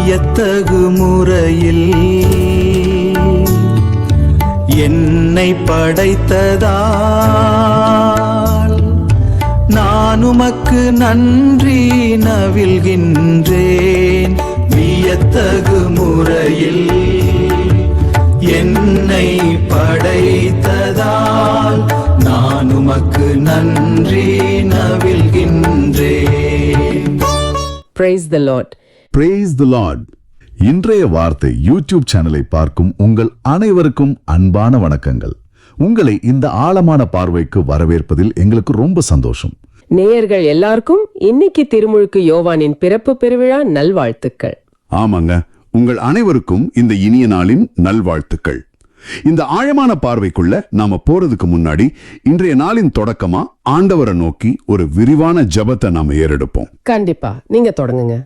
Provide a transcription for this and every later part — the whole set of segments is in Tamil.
வியத்தகு முறையில் என்னை படைத்ததால் நான் உமக்கு நன்றி நவில்கின்றேன். வியத்தகு முறையில் என்னை படைத்ததால் நான் உமக்கு நன்றி நவில்கின்றேன். Praise the Lord. Praise the Lord. இன்றைய வார்த்தை யூடியூப் சேனலை பார்க்கும் உங்கள் அனைவருக்கும் அன்பான வணக்கங்கள். உங்களை இந்த ஆழமான பார்வைக்கு வரவேற்பதில் எங்களுக்கு ரொம்ப சந்தோஷம். நேயர்கள் எல்லாருக்கும் இன்னைக்கு திருமுழுக்கு யோவானின் பிறப்பு பெருவிழா நல்வாழ்த்துக்கள். ஆமாங்க, உங்கள் அனைவருக்கும் இந்த இனிய நாளின் நல்வாழ்த்துக்கள். இந்த ஆழமான பார்வைக்குள்ள நாம போறதுக்கு முன்னாடி இன்றைய நாளின் தொடக்கமா ஆண்டவரை நோக்கி ஒரு விரிவான ஜெபத்தை நாம ஏறெடுப்போம். கண்டிப்பா, நீங்க தொடங்குங்க.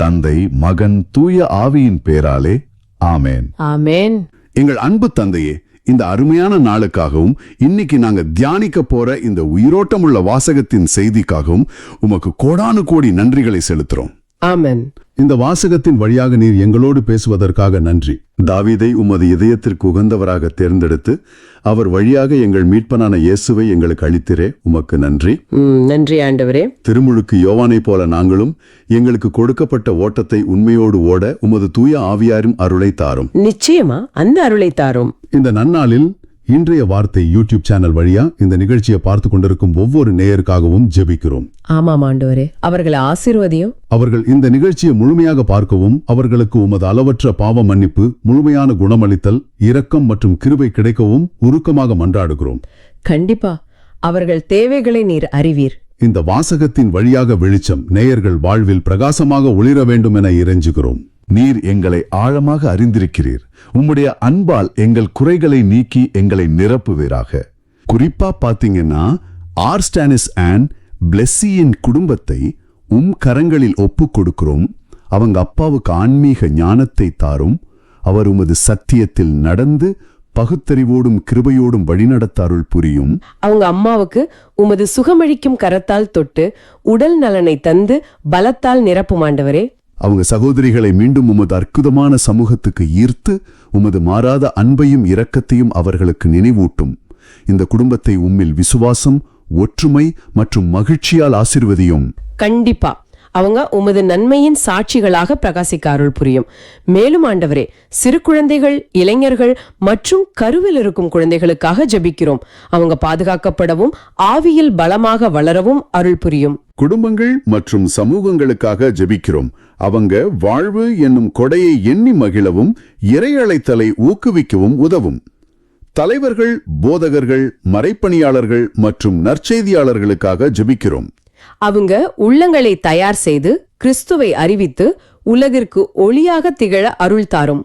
தந்தை, மகன், தூய ஆவியின் பேராலே ஆமேன். ஆமேன். எங்கள் அன்பு தந்தையே, இந்த அருமையான நாளுக்காகவும் இன்னைக்கு நாங்க தியானிக்க போற இந்த உயிரோட்டமுள்ள வாசகத்தின் செய்திக்காகவும் உமக்கு கோடானு கோடி நன்றிகளை செலுத்துறோம். ஆமென். இந்த வாசகத்தின் வழியாக நீர் எங்களோடு பேசுவதற்காக நன்றி. தாவீதை உமது இதயத்திற்கு உகந்தவராக தேர்ந்தெடுத்து அவர் வழியாக எங்கள் மீட்பனான இயேசுவை எங்களுக்கு அளித்திரே, உமக்கு நன்றி. நன்றி ஆண்டவரே. திருமுழுக்கு யோவானை போல நாங்களும் எங்களுக்கு கொடுக்கப்பட்ட ஓட்டத்தை உண்மையோடு ஓட உமது தூய ஆவியாரின் அருளை தாரும். நிச்சயமா அந்த அருளை தாரும். இந்த நன்னாளில் இன்றைய வார்த்தை யூடியூப் சேனல் வழியா இந்த நிகழ்ச்சியை பார்த்து கொண்டிருக்கும் ஒவ்வொரு நேயருக்காகவும் ஜெபிக்கிறோம். ஆமாம் ஆண்டவரே, அவர்களை ஆசீர்வதியும். அவர்கள் இந்த நிகழ்ச்சியை முழுமையாக பார்க்கவும் அவர்களுக்கு உமது அளவற்ற பாவ மன்னிப்பு, முழுமையான குணமளித்தல், இரக்கம் மற்றும் கிருபை கிடைக்கவும் உருக்கமாக மன்றாடுகிறோம். கண்டிப்பா அவர்கள் தேவைகளை நீர் அறிவீர். இந்த வாசகத்தின் வழியாக வெளிச்சம் நேயர்கள் வாழ்வில் பிரகாசமாக ஒளிர வேண்டும் என இறைஞ்சுகிறோம். நீர் எங்களை ஆழமாக அறிந்திருக்கிறீர். உம்முடைய அன்பால் எங்கள் குறைகளை நீக்கி எங்களை நிரப்புவீராக. குறிப்பா பாத்தீங்கன்னா ஆர்ஸ்டானிஸ் அண்ட் பிளெஸ்ஸியின் குடும்பத்தை கரங்களில் ஒப்பு கொடுக்கிறோம். அவங்க அப்பாவுக்கு ஆன்மீக ஞானத்தை தாரும். அவர் உமது சத்தியத்தில் நடந்து பகுத்தறிவோடும் கிருபையோடும் வழிநடத்த அருள் புரியும். அவங்க அம்மாவுக்கு உமது சுகமளிக்கும் கரத்தால் தொட்டு உடல் நலனை தந்து பலத்தால் நிரப்பும் ஆண்டவரே. அவங்க சகோதரிகளை மீண்டும் உமது அற்புதமான சமூகத்துக்கு ஈர்த்து உமது மாறாத அன்பையும் இரக்கத்தையும் அவர்களுக்கு நினைவூட்டும். இந்த குடும்பத்தை உம்மில் விசுவாசம், ஒற்றுமை மற்றும் மகிழ்ச்சியால் ஆசீர்வதியும். கண்டிப்பா அவங்க உமது நன்மையின் சாட்சிகளாக பிரகாசிக்க அருள் புரியும். மேலும் ஆண்டவரே, சிறு குழந்தைகள், இளைஞர்கள் மற்றும் கருவில் இருக்கும் குழந்தைகளுக்காக ஜெபிக்கிறோம். அவங்க பாதுகாக்கப்படவும் ஆவியில் பலமாக வளரவும் அருள் புரியும். குடும்பங்கள் மற்றும் சமூகங்களுக்காக ஜெபிக்கிறோம். அவங்க வாழ்வு என்னும் கொடையை எண்ணி மகிழவும் இறையழைத்தலை ஊக்குவிக்கவும் உதவும். தலைவர்கள், போதகர்கள், மறைப்பணியாளர்கள் மற்றும் நற்செய்தியாளர்களுக்காக ஜெபிக்கிறோம். அவங்க உள்ளங்களை தயார் செய்து கிறிஸ்துவை அறிவித்து உலகிற்கு ஒளியாக திகழ அருள் தாரும்.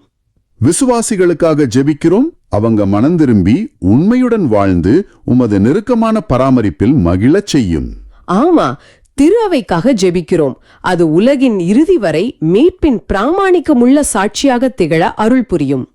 விசுவாசிகளுக்காக ஜெபிக்கிறோம். அவங்க மனந்திரும்பி உண்மையுடன் வாழ்ந்து உமது நெருக்கமான பராமரிப்பில் மகிழச் செய்யும். ஆமா, திரு அவைக்காக ஜெபிக்கிறோம். அது உலகின் இறுதி வரை மீட்பின் பிராமாணிக்கமுள்ள சாட்சியாக திகழ அருள் புரியும்.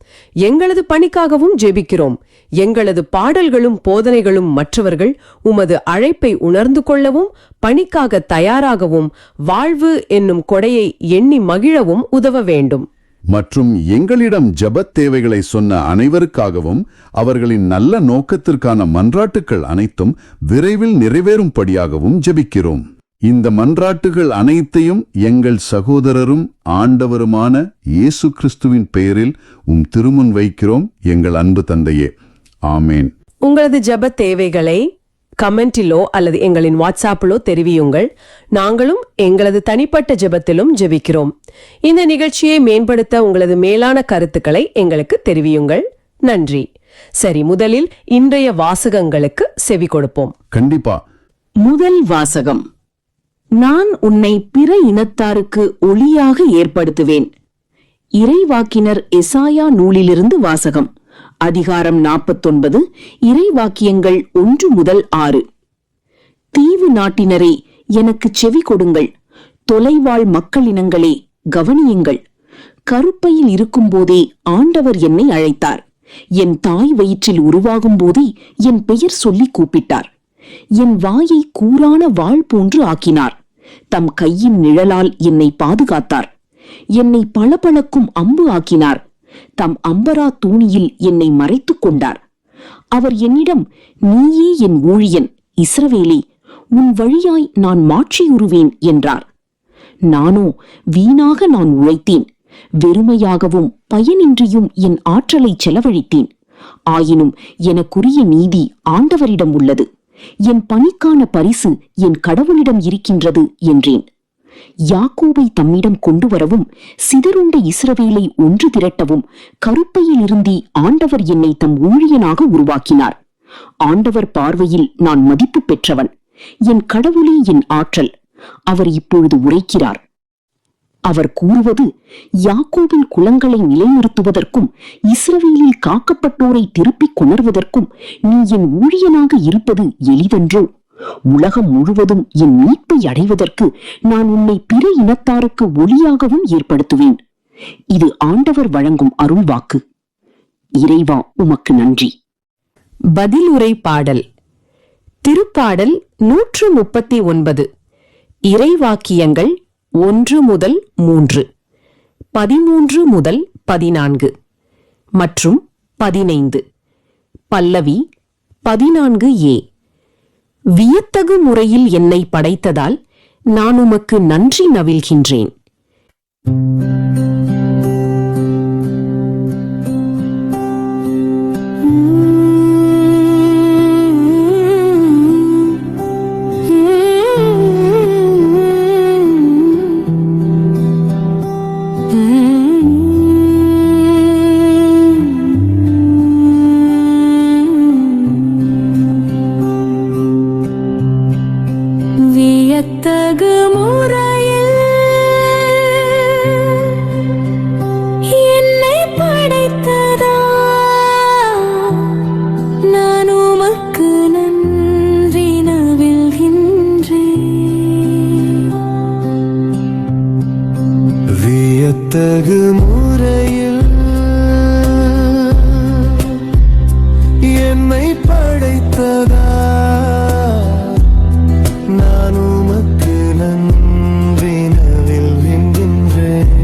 எங்களது பணிக்காகவும் ஜெபிக்கிறோம். எங்களது பாடல்களும் போதனைகளும் மற்றவர்கள் உமது அழைப்பை உணர்ந்து கொள்ளவும் பணிக்காக தயாராகவும் வாழ்வு என்னும் கொடையை எண்ணி மகிழவும் உதவ வேண்டும். மற்றும் எங்களிடம் ஜெபத் தேவைகளை சொன்ன அனைவருக்காகவும் அவர்களின் நல்ல நோக்கத்திற்கான மன்றாட்டுக்கள் அனைத்தும் விரைவில் நிறைவேறும்படியாகவும் ஜெபிக்கிறோம். இந்த மன்றாட்டுகள் அனைத்தையும் எங்கள் சகோதரரும் ஆண்டவருமான இயேசு கிறிஸ்துவின் பெயரில் திருமுன் வைக்கிறோம், எங்கள் அன்பு தந்தையே. ஆமேன். உங்களது ஜெப தேவைகளை கமெண்டிலோ அல்லது எங்களின் வாட்ஸ்ஆப்பிலோ தெரிவியுங்கள். நாங்களும் எங்களது தனிப்பட்ட ஜெபத்திலும் ஜெபிக்கிறோம். இந்த நிகழ்ச்சியை மேம்படுத்த உங்களது மேலான கருத்துக்களை எங்களுக்கு தெரிவியுங்கள். நன்றி. சரி, முதலில் இன்றைய வாசகங்களுக்கு செவி கொடுப்போம். கண்டிப்பா. முதல் வாசகம். நான் உன்னை பிற இனத்தாருக்கு ஒளியாக ஏற்படுத்துவேன். இறைவாக்கினர் எசாயா நூலிலிருந்து வாசகம். அதிகாரம் 49, இறைவாக்கியங்கள் 1 முதல் 6. தீவு நாட்டினரே, எனக்கு செவி கொடுங்கள். தொலைவாழ் மக்களினங்களே, கவனியுங்கள். கருப்பையில் இருக்கும்போதே ஆண்டவர் என்னை அழைத்தார். என் தாய் வயிற்றில் உருவாகும் போதே என் பெயர் சொல்லி கூப்பிட்டார். என் வாயை கூரான வாள் போன்று ஆக்கினார். தம் கையின் நிழலால் என்னை பாதுகாத்தார். என்னை பளபளக்கும் அம்பு ஆக்கினார். தம் அம்பரா தூணியில் என்னை மறைத்துக் கொண்டார். அவர் என்னிடம், நீயே என் ஊழியன் இஸ்ரவேலே, உன் வழியாய் நான் மாட்சியுறுவேன் என்றார். நானோ, வீணாக நான் உழைத்தேன், வெறுமையாகவும் பயனின்றியும் என் ஆற்றலை செலவழித்தேன். ஆயினும் எனக்குரிய நீதி ஆண்டவரிடம் உள்ளது, என் பணிக்கான பரிசு என் கடவுளிடம் இருக்கின்றது என்றேன். யாக்கோபை தம்மிடம் கொண்டு வரவும் சிதறுண்ட இஸ்ரவேலை ஒன்று திரட்டவும் கருப்பையில் இருந்தே ஆண்டவர் என்னை தம் ஊழியனாக உருவாக்கினார். ஆண்டவர் பார்வையில் நான் மதிப்பு பெற்றவன். என் கடவுளே என் ஆற்றல். அவர் இப்பொழுது உரைக்கிறார். அவர் கூறுவது, யாக்கோபின் குலங்களை நிலைநிறுத்துவதற்கும் இஸ்ரவேலில் காக்கப்பட்டோரை திருப்பிக் கொணர்வதற்கும் நீ என் ஊழியனாக இருப்பது எளிதென்றோ? உலகம் முழுவதும் என் மீட்பை அடைவதற்கு நான் உன்னை பிற இனத்தாருக்கு ஒளியாகவும் ஏற்படுத்துவேன். இது ஆண்டவர் வழங்கும் அருள்வாக்கு. இறைவா, உமக்கு நன்றி. பதிலுரை பாடல். திருப்பாடல் 139. இறைவாக்கியங்கள் 1 முதல் 3, 13 முதல் 14 மற்றும் 15. பல்லவி 14a. வியத்தகு முறையில் என்னை படைத்ததால் நான் உமக்கு நன்றி நவில்கின்றேன். வியத்தகு முறையில் என்னை படைத்ததா நான் உமக்கு நன்றி நவில்கின்றேன். வியத்தகு முறையில் என்னை படைத்ததா நான் உமக்கு நன்றி நவில்கின்றேன்.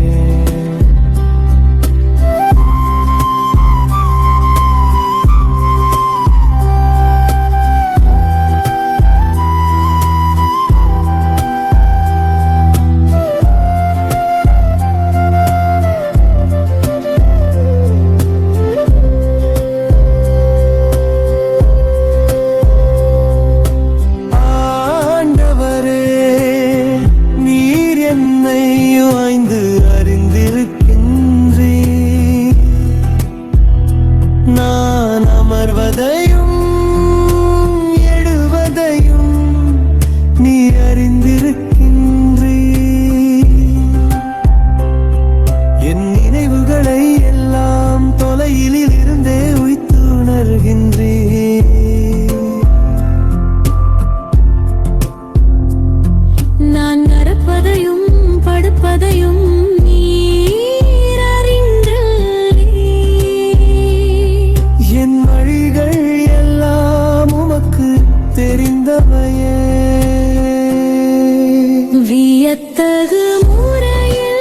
வியத்தகு முறையில்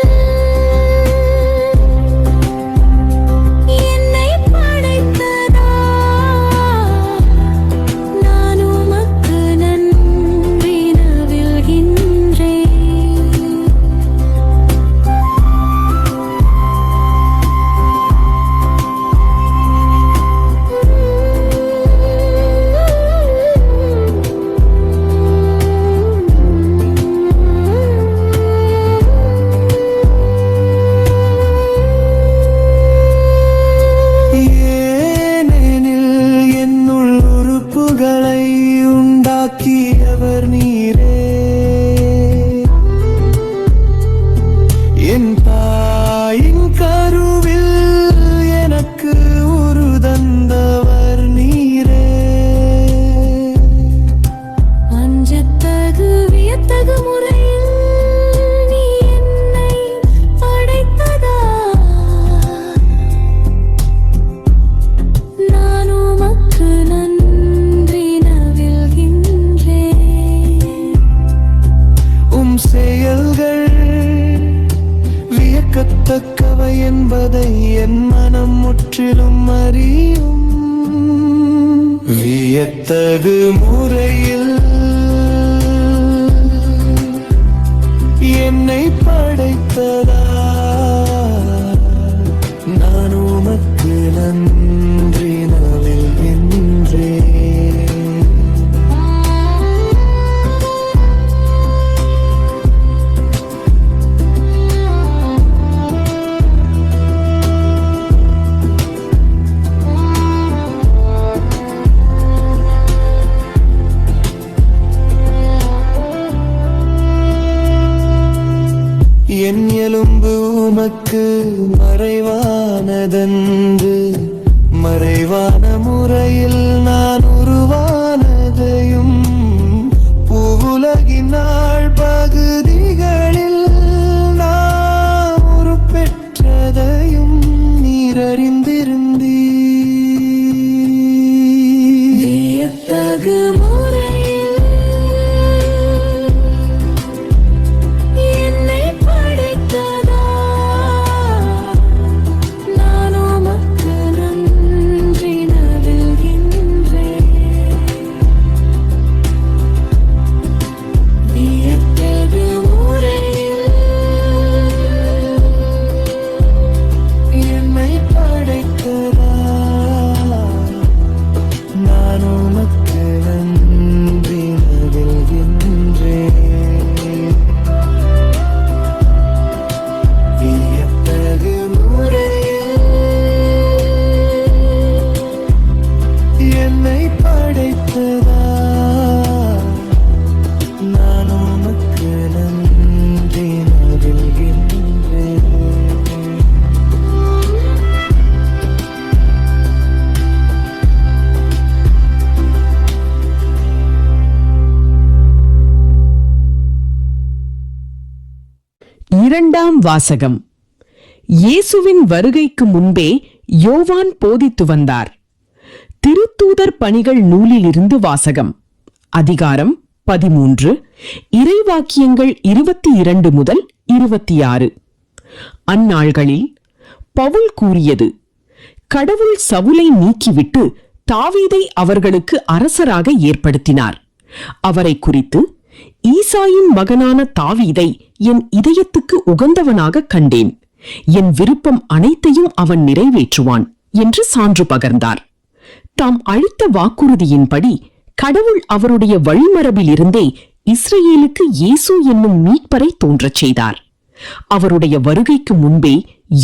என்னை படைத்ததா நான் உமக்கு நன்றி நவில்கின்றேன். விரும்பத்தக்கவை என்பதை என் மனம் முற்றிலும் அறியும். வியத்தகு முறையில் என்னை படைத்ததா நான் உமக்கு நன்றி நல்கின்றேன். என் எலும்பு உமக்கு மறைவானதன்று, மறைவான முறையில் நான் உருவானதையும் பூவுலகின் நாள் பகுதிகளில் நான் உருப்பெற்றதையும் நீர் அறிந்திருந்தீர். வியத்தகு முறையில் என்னை படைத்ததா நான் உமக்கு நன்றி நல்கின்றேன். வியத்தகு முறையில் என்னை படைத்ததா நான் உமக்கு நன்றி நல்கின்றேன். வியத்தகு முறையில் என்னை படைத்ததா நான் உமக்கு நன்றி நல்கின்றேன். இரண்டாம் வாசகம். இயேசுவின் வருகைக்கு முன்பே யோவான் போதித்து வந்தார். திருத்தூதர் பணிகள் நூலிலிருந்து வாசகம். அதிகாரம் 13, இறைவாக்கியங்கள் 22 முதல் 26. அந்நாள்களில் பவுல் கூறியது: கடவுள் சவுலை நீக்கிவிட்டு தாவீதை அவர்களுக்கு அரசராக ஏற்படுத்தினார். அவரை குறித்து, ஈசாயின் மகனான தாவீதை என் இதயத்துக்கு உகந்தவனாக கண்டேன், என் விருப்பம் அனைத்தையும் அவன் நிறைவேற்றுவான் என்று சான்று பகர்ந்தார். தாம் அளித்த வாக்குறுதியின்படி கடவுள் அவருடைய வழிமரபிலிருந்தே இஸ்ரேலுக்கு இயேசு என்னும் மீட்பரை தோன்றச் செய்தார். அவருடைய வருகைக்கு முன்பே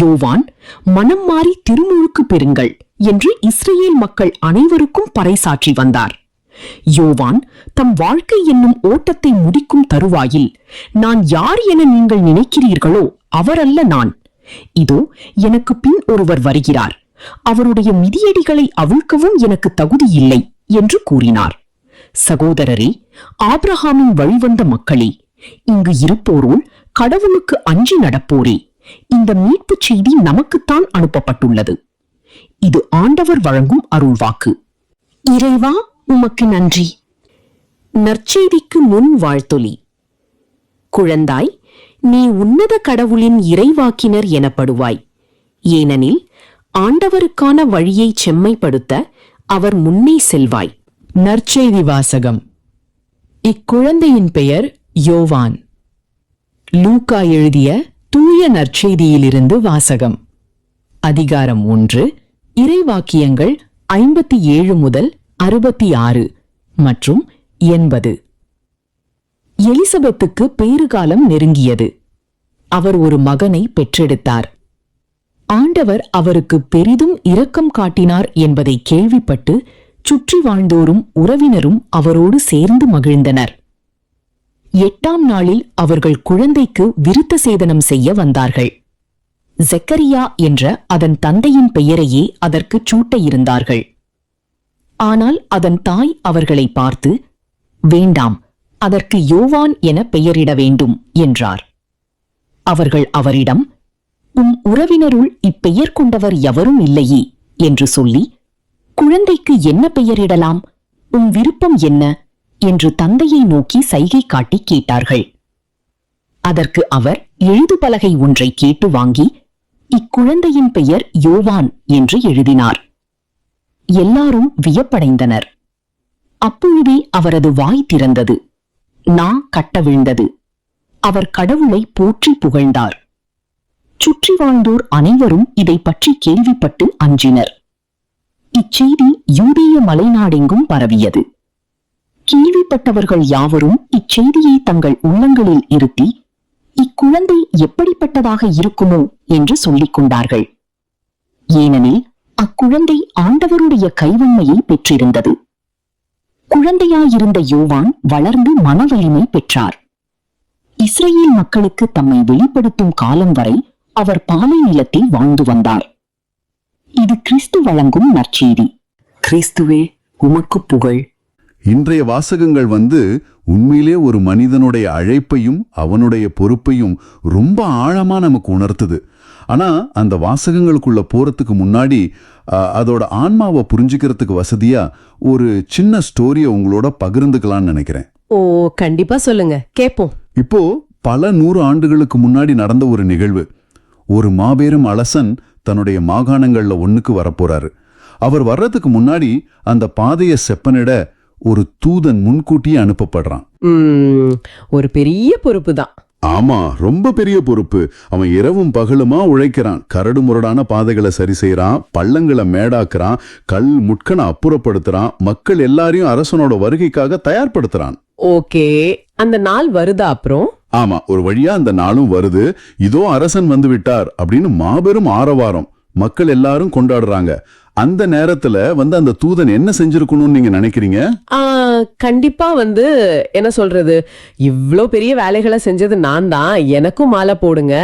யோவான் மனம் மாறி திருமுழுக்கு பெறுங்கள் என்று இஸ்ரேல் மக்கள் அனைவருக்கும் பறைசாற்றி வந்தார். யோவான் தம் வாழ்க்கை என்னும் ஓட்டத்தை முடிக்கும் தருவாயில், நான் யார் என நீங்கள் நினைக்கிறீர்களோ அவரல்ல நான், இதோ எனக்கு பின் ஒருவர் வருகிறார், அவருடைய மிதியடிகளை அவிழ்க்கவும் எனக்கு தகுதி இல்லை என்று கூறினார். சகோதரரே, ஆபிரகாமின் வழிவந்த மக்களே, இங்கு இருப்போருள் கடவுளுக்கு அஞ்சி நடப்போரே, இந்த மீட்புச் செய்தி நமக்குத்தான் அனுப்பப்பட்டுள்ளது. இது ஆண்டவர் வழங்கும் அருள்வாக்கு. இறைவா, உமக்கு நன்றி. நற்செய்திக்கு முன் வாழ்த்தொலி. குழந்தாய், நீ உன்னத கடவுளின் இறைவாக்கினர் எனப்படுவாய், ஏனெனில் ஆண்டவருக்கான வழியை செம்மைப்படுத்த அவர் முன்னே செல்வாய். நற்செய்தி வாசகம். இக்குழந்தையின் பெயர் யோவான். லூக்கா எழுதிய தூய நற்செய்தியிலிருந்து வாசகம். அதிகாரம் 1, இறைவாக்கியங்கள் 57 முதல் 66 மற்றும் 80. எலிசபெத்துக்கு பேறுகாலம் நெருங்கியது. அவர் ஒரு மகனை பெற்றெடுத்தார். ஆண்டவர் அவருக்கு பெரிதும் இரக்கம் காட்டினார் என்பதை கேள்விப்பட்டு சுற்றி வாழ்ந்தோரும் உறவினரும் அவரோடு சேர்ந்து மகிழ்ந்தனர். 8ஆம் நாளில் அவர்கள் குழந்தைக்கு விருத்த சேதனம் செய்ய வந்தார்கள். ஜெக்கரியா என்ற அதன் தந்தையின் பெயரையே அதற்குச் சூட்ட இருந்தார்கள். ஆனால் அதன் தாய் அவர்களை பார்த்து, வேண்டாம், அதற்கு யோவான் என பெயரிட வேண்டும் என்றார். அவர்கள் அவரிடம், உம் உறவினருள் இப்பெயர் கொண்டவர் எவரும் இல்லையே என்று சொல்லி, குழந்தைக்கு என்ன பெயரிடலாம், உம் விருப்பம் என்ன என்று தந்தையை நோக்கி சைகை காட்டி கேட்டார்கள். அதற்கு அவர் எழுதுபலகை ஒன்றை கேட்டு வாங்கி இக்குழந்தையின் பெயர் யோவான் என்று எழுதினார். எல்லாரும் வியப்படைந்தனர். அப்பொழுதே அவரது வாய் திறந்தது, நா கட்ட விழுந்தது. அவர் கடவுளை போற்றி புகழ்ந்தார். சுற்றி வாழ்ந்தோர் அனைவரும் இதை பற்றி கேள்விப்பட்டு அஞ்சினர். இச்செய்தி யூதேய மலைநாடெங்கும் பரவியது. கேள்விப்பட்டவர்கள் யாவரும் இச்செய்தியை தங்கள் உள்ளங்களில் இருத்தி, இக்குழந்தை எப்படிப்பட்டதாக இருக்குமோ என்று சொல்லிக் கொண்டார்கள். ஏனெனில் அக்குழந்தை ஆண்டவருடைய கைவன்மையை பெற்றிருந்தது. குழந்தையாயிருந்த யோவான் வளர்ந்து மனவலிமை பெற்றார். இஸ்ரேல் மக்களுக்கு தம்மை வெளிப்படுத்தும் காலம் வரை அவர் பாலை நிலத்தில் வாழ்ந்து வந்தார். இது கிறிஸ்து வழங்கும் நற்செய்தி. கிறிஸ்துவே உமக்கு புகழ். இன்றைய வாசகங்கள் உண்மையிலே ஒரு மனிதனுடைய அழைப்பையும் அவனுடைய பொறுப்பையும் ரொம்ப ஆழமா நமக்கு உணர்த்துது. ஆனா அந்த வாசகங்களுக்குள்ள போறதுக்கு முன்னாடி அதோட ஆன்மாவை புரிஞ்சுக்கிறதுக்கு வசதியா ஒரு சின்ன ஸ்டோரியை உங்களோட பகிர்ந்துக்கலாம்னு நினைக்கிறேன். ஓ, கண்டிப்பா சொல்லுங்க, கேப்போம். இப்போ பல 100 ஆண்டுகளுக்கு முன்னாடி நடந்த ஒரு நிகழ்வு. ஒரு மாபெரும் அரசன் தன்னுடைய மாகாணங்கள்ல ஒண்ணுக்கு வரப்போறாரு. அவர் வர்றதுக்கு முன்னாடி அந்த பாதையை செப்பனிட ஒரு தூதன் முன்கூட்டியே அனுப்பப்படுறான். ஒரு பெரிய பொறுப்பு தான். ஆமா, ரொம்ப பெரிய பொறுப்பு. அவன் இரவும் பகலுமா உழைக்கிறான். கரடு முரடான பாதைகளை சரி செய்யறான், பள்ளங்களை மேடாக்குறான், கல் முட்கனை அப்புறப்படுத்துறான், மக்கள் எல்லாரையும் அரசனோட வருகைக்காக தயார்படுத்துறான். ஓகே, அந்த நாள் வருதா அப்புறம்? ஆமா, ஒரு வழியா அந்த நாளும் வருது. இதோ அரசன் வந்து விட்டார் அப்படின்னு மாபெரும் ஆரவாரம், மக்கள் எல்லாரும் கொண்டாடுறாங்க. அந்த நேரத்துல அந்த தூதன் என்ன செஞ்சிருக்கணும்னு நீங்க நினைக்கிறீங்க? கண்டிப்பா என்ன சொல்றது, இவ்ளோ பெரிய வேலைகளை செஞ்சது நான் தான், எனக்கும் மாலை போடுங்க,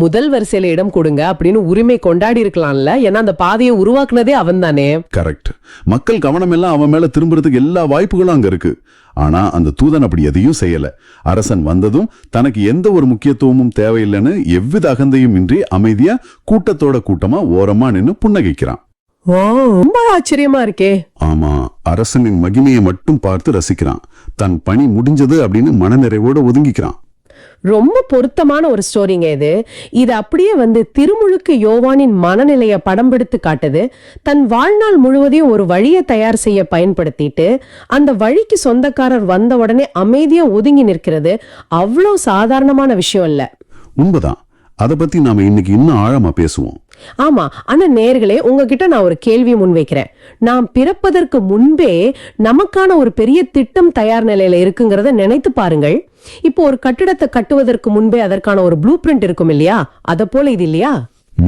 முதல் வரிசையில இடம் கொடுங்க அப்படின்னு உரிமை கொண்டாடி இருக்கலாம்ல. ஏன்னா அந்த பாதையை உருவாக்குனதே அவன் தானே. கரெக்ட். மக்கள் கவனம் எல்லாம் அவன் மேல திரும்புறதுக்கு எல்லா வாய்ப்புகளும் அங்க இருக்கு. ஆனா அந்த தூதன் அப்படி எதையும் செய்யல. அரசன் வந்ததும் தனக்கு எந்த ஒரு முக்கியத்துவமும் தேவையில்லைன்னு எவ்வித அகந்தையும் இன்றி அமைதியா கூட்டத்தோட கூட்டமா ஓரமா நின்னு புன்னகைக்கிறான். ரொம்ப ஆச்சரியமா இருக்கே. ஆமா, அரசனின் மகிமையை மட்டும் பார்த்து ரசிக்கிறான். தன் பணி முடிஞ்சது அப்படின்னு மனநிறைவோட ஒதுங்கிக்கிறான். ரொம்ப பொருத்தமான ஒரு ஸ்டோரிங்க இது. இது அப்படியே திருமுழுக்கு யோவானின் மனநிலையை படம் பிடித்து காட்டுது. தன் வாழ்நாள் முழுவதையும் ஒரு வழியை தயார் செய்ய பயன்படுத்திட்டு அந்த வழிக்கு சொந்தக்காரர் வந்த உடனே அமைதியா ஒதுங்கி நிற்கிறது அவ்வளோ சாதாரணமான விஷயம் இல்ல. உண்மைதான். அதை பத்தி நாம இன்னைக்கு இன்னும் ஆழமா பேசுவோம். ஆமா, ஆனா நேயர்களே, உங்ககிட்ட நான் ஒரு கேள்வி முன்வைக்கிறேன். நாம் பிறப்பதற்கு முன்பே நமக்கான ஒரு பெரிய திட்டம் தயார் நிலையில இருக்குங்கிறத நினைத்து பாருங்கள். இப்போ ஒரு கட்டிடத்தை கட்டுவதற்கு முன்பே அதற்கான ஒரு ப்ளூ பிரிண்ட் இருக்கும் இல்லையா? அத போல இது இல்லையா?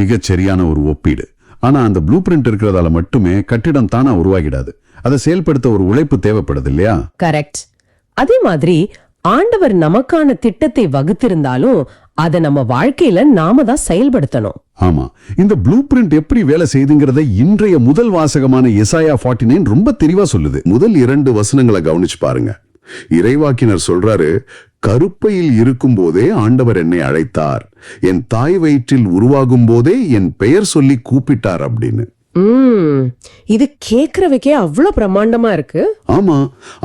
மிகச் சரியான ஒரு ஒப்பீடு. ஆனா அந்த ப்ளூ பிரிண்ட் இருக்கிறதால மட்டுமே கட்டிடம் தானா உருவாகிடாது. அதை செயல்படுத்த ஒரு உழைப்பு தேவைப்படுது இல்லையா? கரெக்ட். அதே மாதிரி ஆண்டவர் நமக்கான திட்டத்தை வகுத்திருந்தாலும் அதை நம்ம வாழ்க்கையில நாம தான் செயல்படுத்தணும். ஆமா, இந்த ப்ளூ பிரிண்ட் எப்படி வேலை செய்துங்கிறத இன்றைய முதல் வாசகமான எசாயா 49 ரொம்ப தெளிவா சொல்லுது. முதல் 2 வசனங்களை கவனிச்சு பாருங்க. இறைவாக்கினர் சொல்றாரு, கருப்பையில் இருக்கும் போதே ஆண்டவர் என்னை அழைத்தார், என் தாய் வயிற்றில் உருவாகும் போதே என் பெயர் சொல்லி கூப்பிட்டார் அப்படின்னு. இது கேக்குறவைக்கே அவ்வளவு பிரம்மாண்டமா இருக்கு. ஆமா,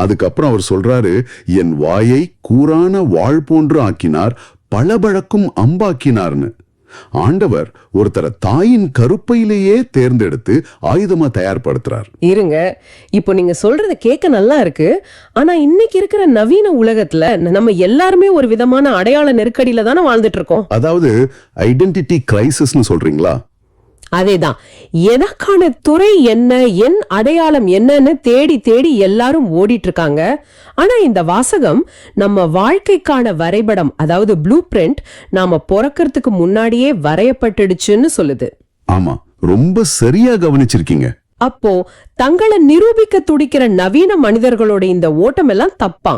அதுக்கப்புறம் அவர் சொல்றாரு, என் வாயை கூரான வாழ் போன்று ஆக்கினார், பளபளக்கும் அம்பாக்கினார்னு. ஆண்டவர் ஒருத்தர தாயின் கருப்பையிலேயே தேர்ந்தெடுத்து ஆயுதமா தயார்படுத்துறார். இருங்க, இப்போ நீங்க சொல்றது கேட்க நல்லா இருக்கு. ஆனா இன்னைக்கு இருக்கிற நவீன உலகத்துல நம்ம எல்லாருமே ஒரு விதமான அடையாள நெருக்கடியில தானே வாழ்ந்துட்டு இருக்கோம். அதாவது ஐடென்டிட்டி கிரைசிஸ்னு சொல்றீங்களா? அதேதான். எனக்கான துறை என்ன, என் அடையாளம் என்னன்னு தேடி தேடி எல்லாரும் ஓடிட்டு இருக்காங்க. ஆனா இந்த வாசகம் நம்ம வாழ்க்கைக்கான வரைபடம், அதாவது ப்ளூ பிரிண்ட், நாம பிறக்கிறதுக்கு முன்னாடியே வரையப்பட்டுடுச்சுன்னு சொல்லுது. ஆமா, ரொம்ப சரியா கவனிச்சிருக்கீங்க. அப்போ தங்களை நிரூபிக்க துடிக்கிற நவீன மனிதர்களோட இந்த ஓட்டம் எல்லாம் தப்பா?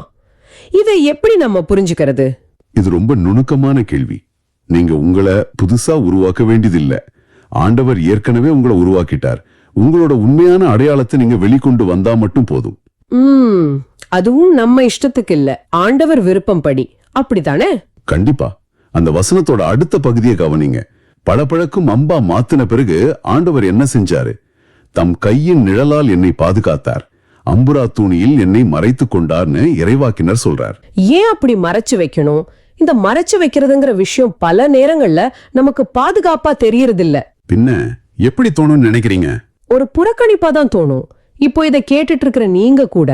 இதை எப்படி நம்ம புரிஞ்சுக்கிறது? இது ரொம்ப நுணுக்கமான கேள்வி. நீங்க உங்களை புதுசா உருவாக்க வேண்டியதில்லை. ஆண்டவர் ஏற்கனவே உங்களை உருவாக்கிட்டார். உங்களோட உண்மையான அடையாளத்தை நீங்க வெளிக்கொண்டு வந்தா மட்டும் போதும். அதுவும் நம்ம இஷ்டத்துக்கு இல்ல, ஆண்டவர் விருப்பம் படி. அப்படித்தானே? கண்டிப்பா. அந்த வசனத்தோட அடுத்த பகுதியை கவனிங்க. பளபளக்கும் அம்பா மாத்தின பிறகு ஆண்டவர் என்ன செஞ்சாரு? தம் கையின் நிழலால் என்னை பாதுகாத்தார், அம்புரா தூணியில் என்னை மறைத்து கொண்டார்னு இறைவாக்கினர் சொல்றார். ஏன் அப்படி மறைச்சு வைக்கணும்? இந்த மறைச்சு வைக்கிறதுங்கிற விஷயம் பல நேரங்கள்ல நமக்கு பாதுகாப்பா தெரியறதில்ல. பின்ன எப்படி தோணும்னு நினைக்கிறீங்க? ஒரு புறக்கணிப்பா தான் தோணும். இப்போ இதை கேட்டுட்டு இருக்கிற நீங்க கூட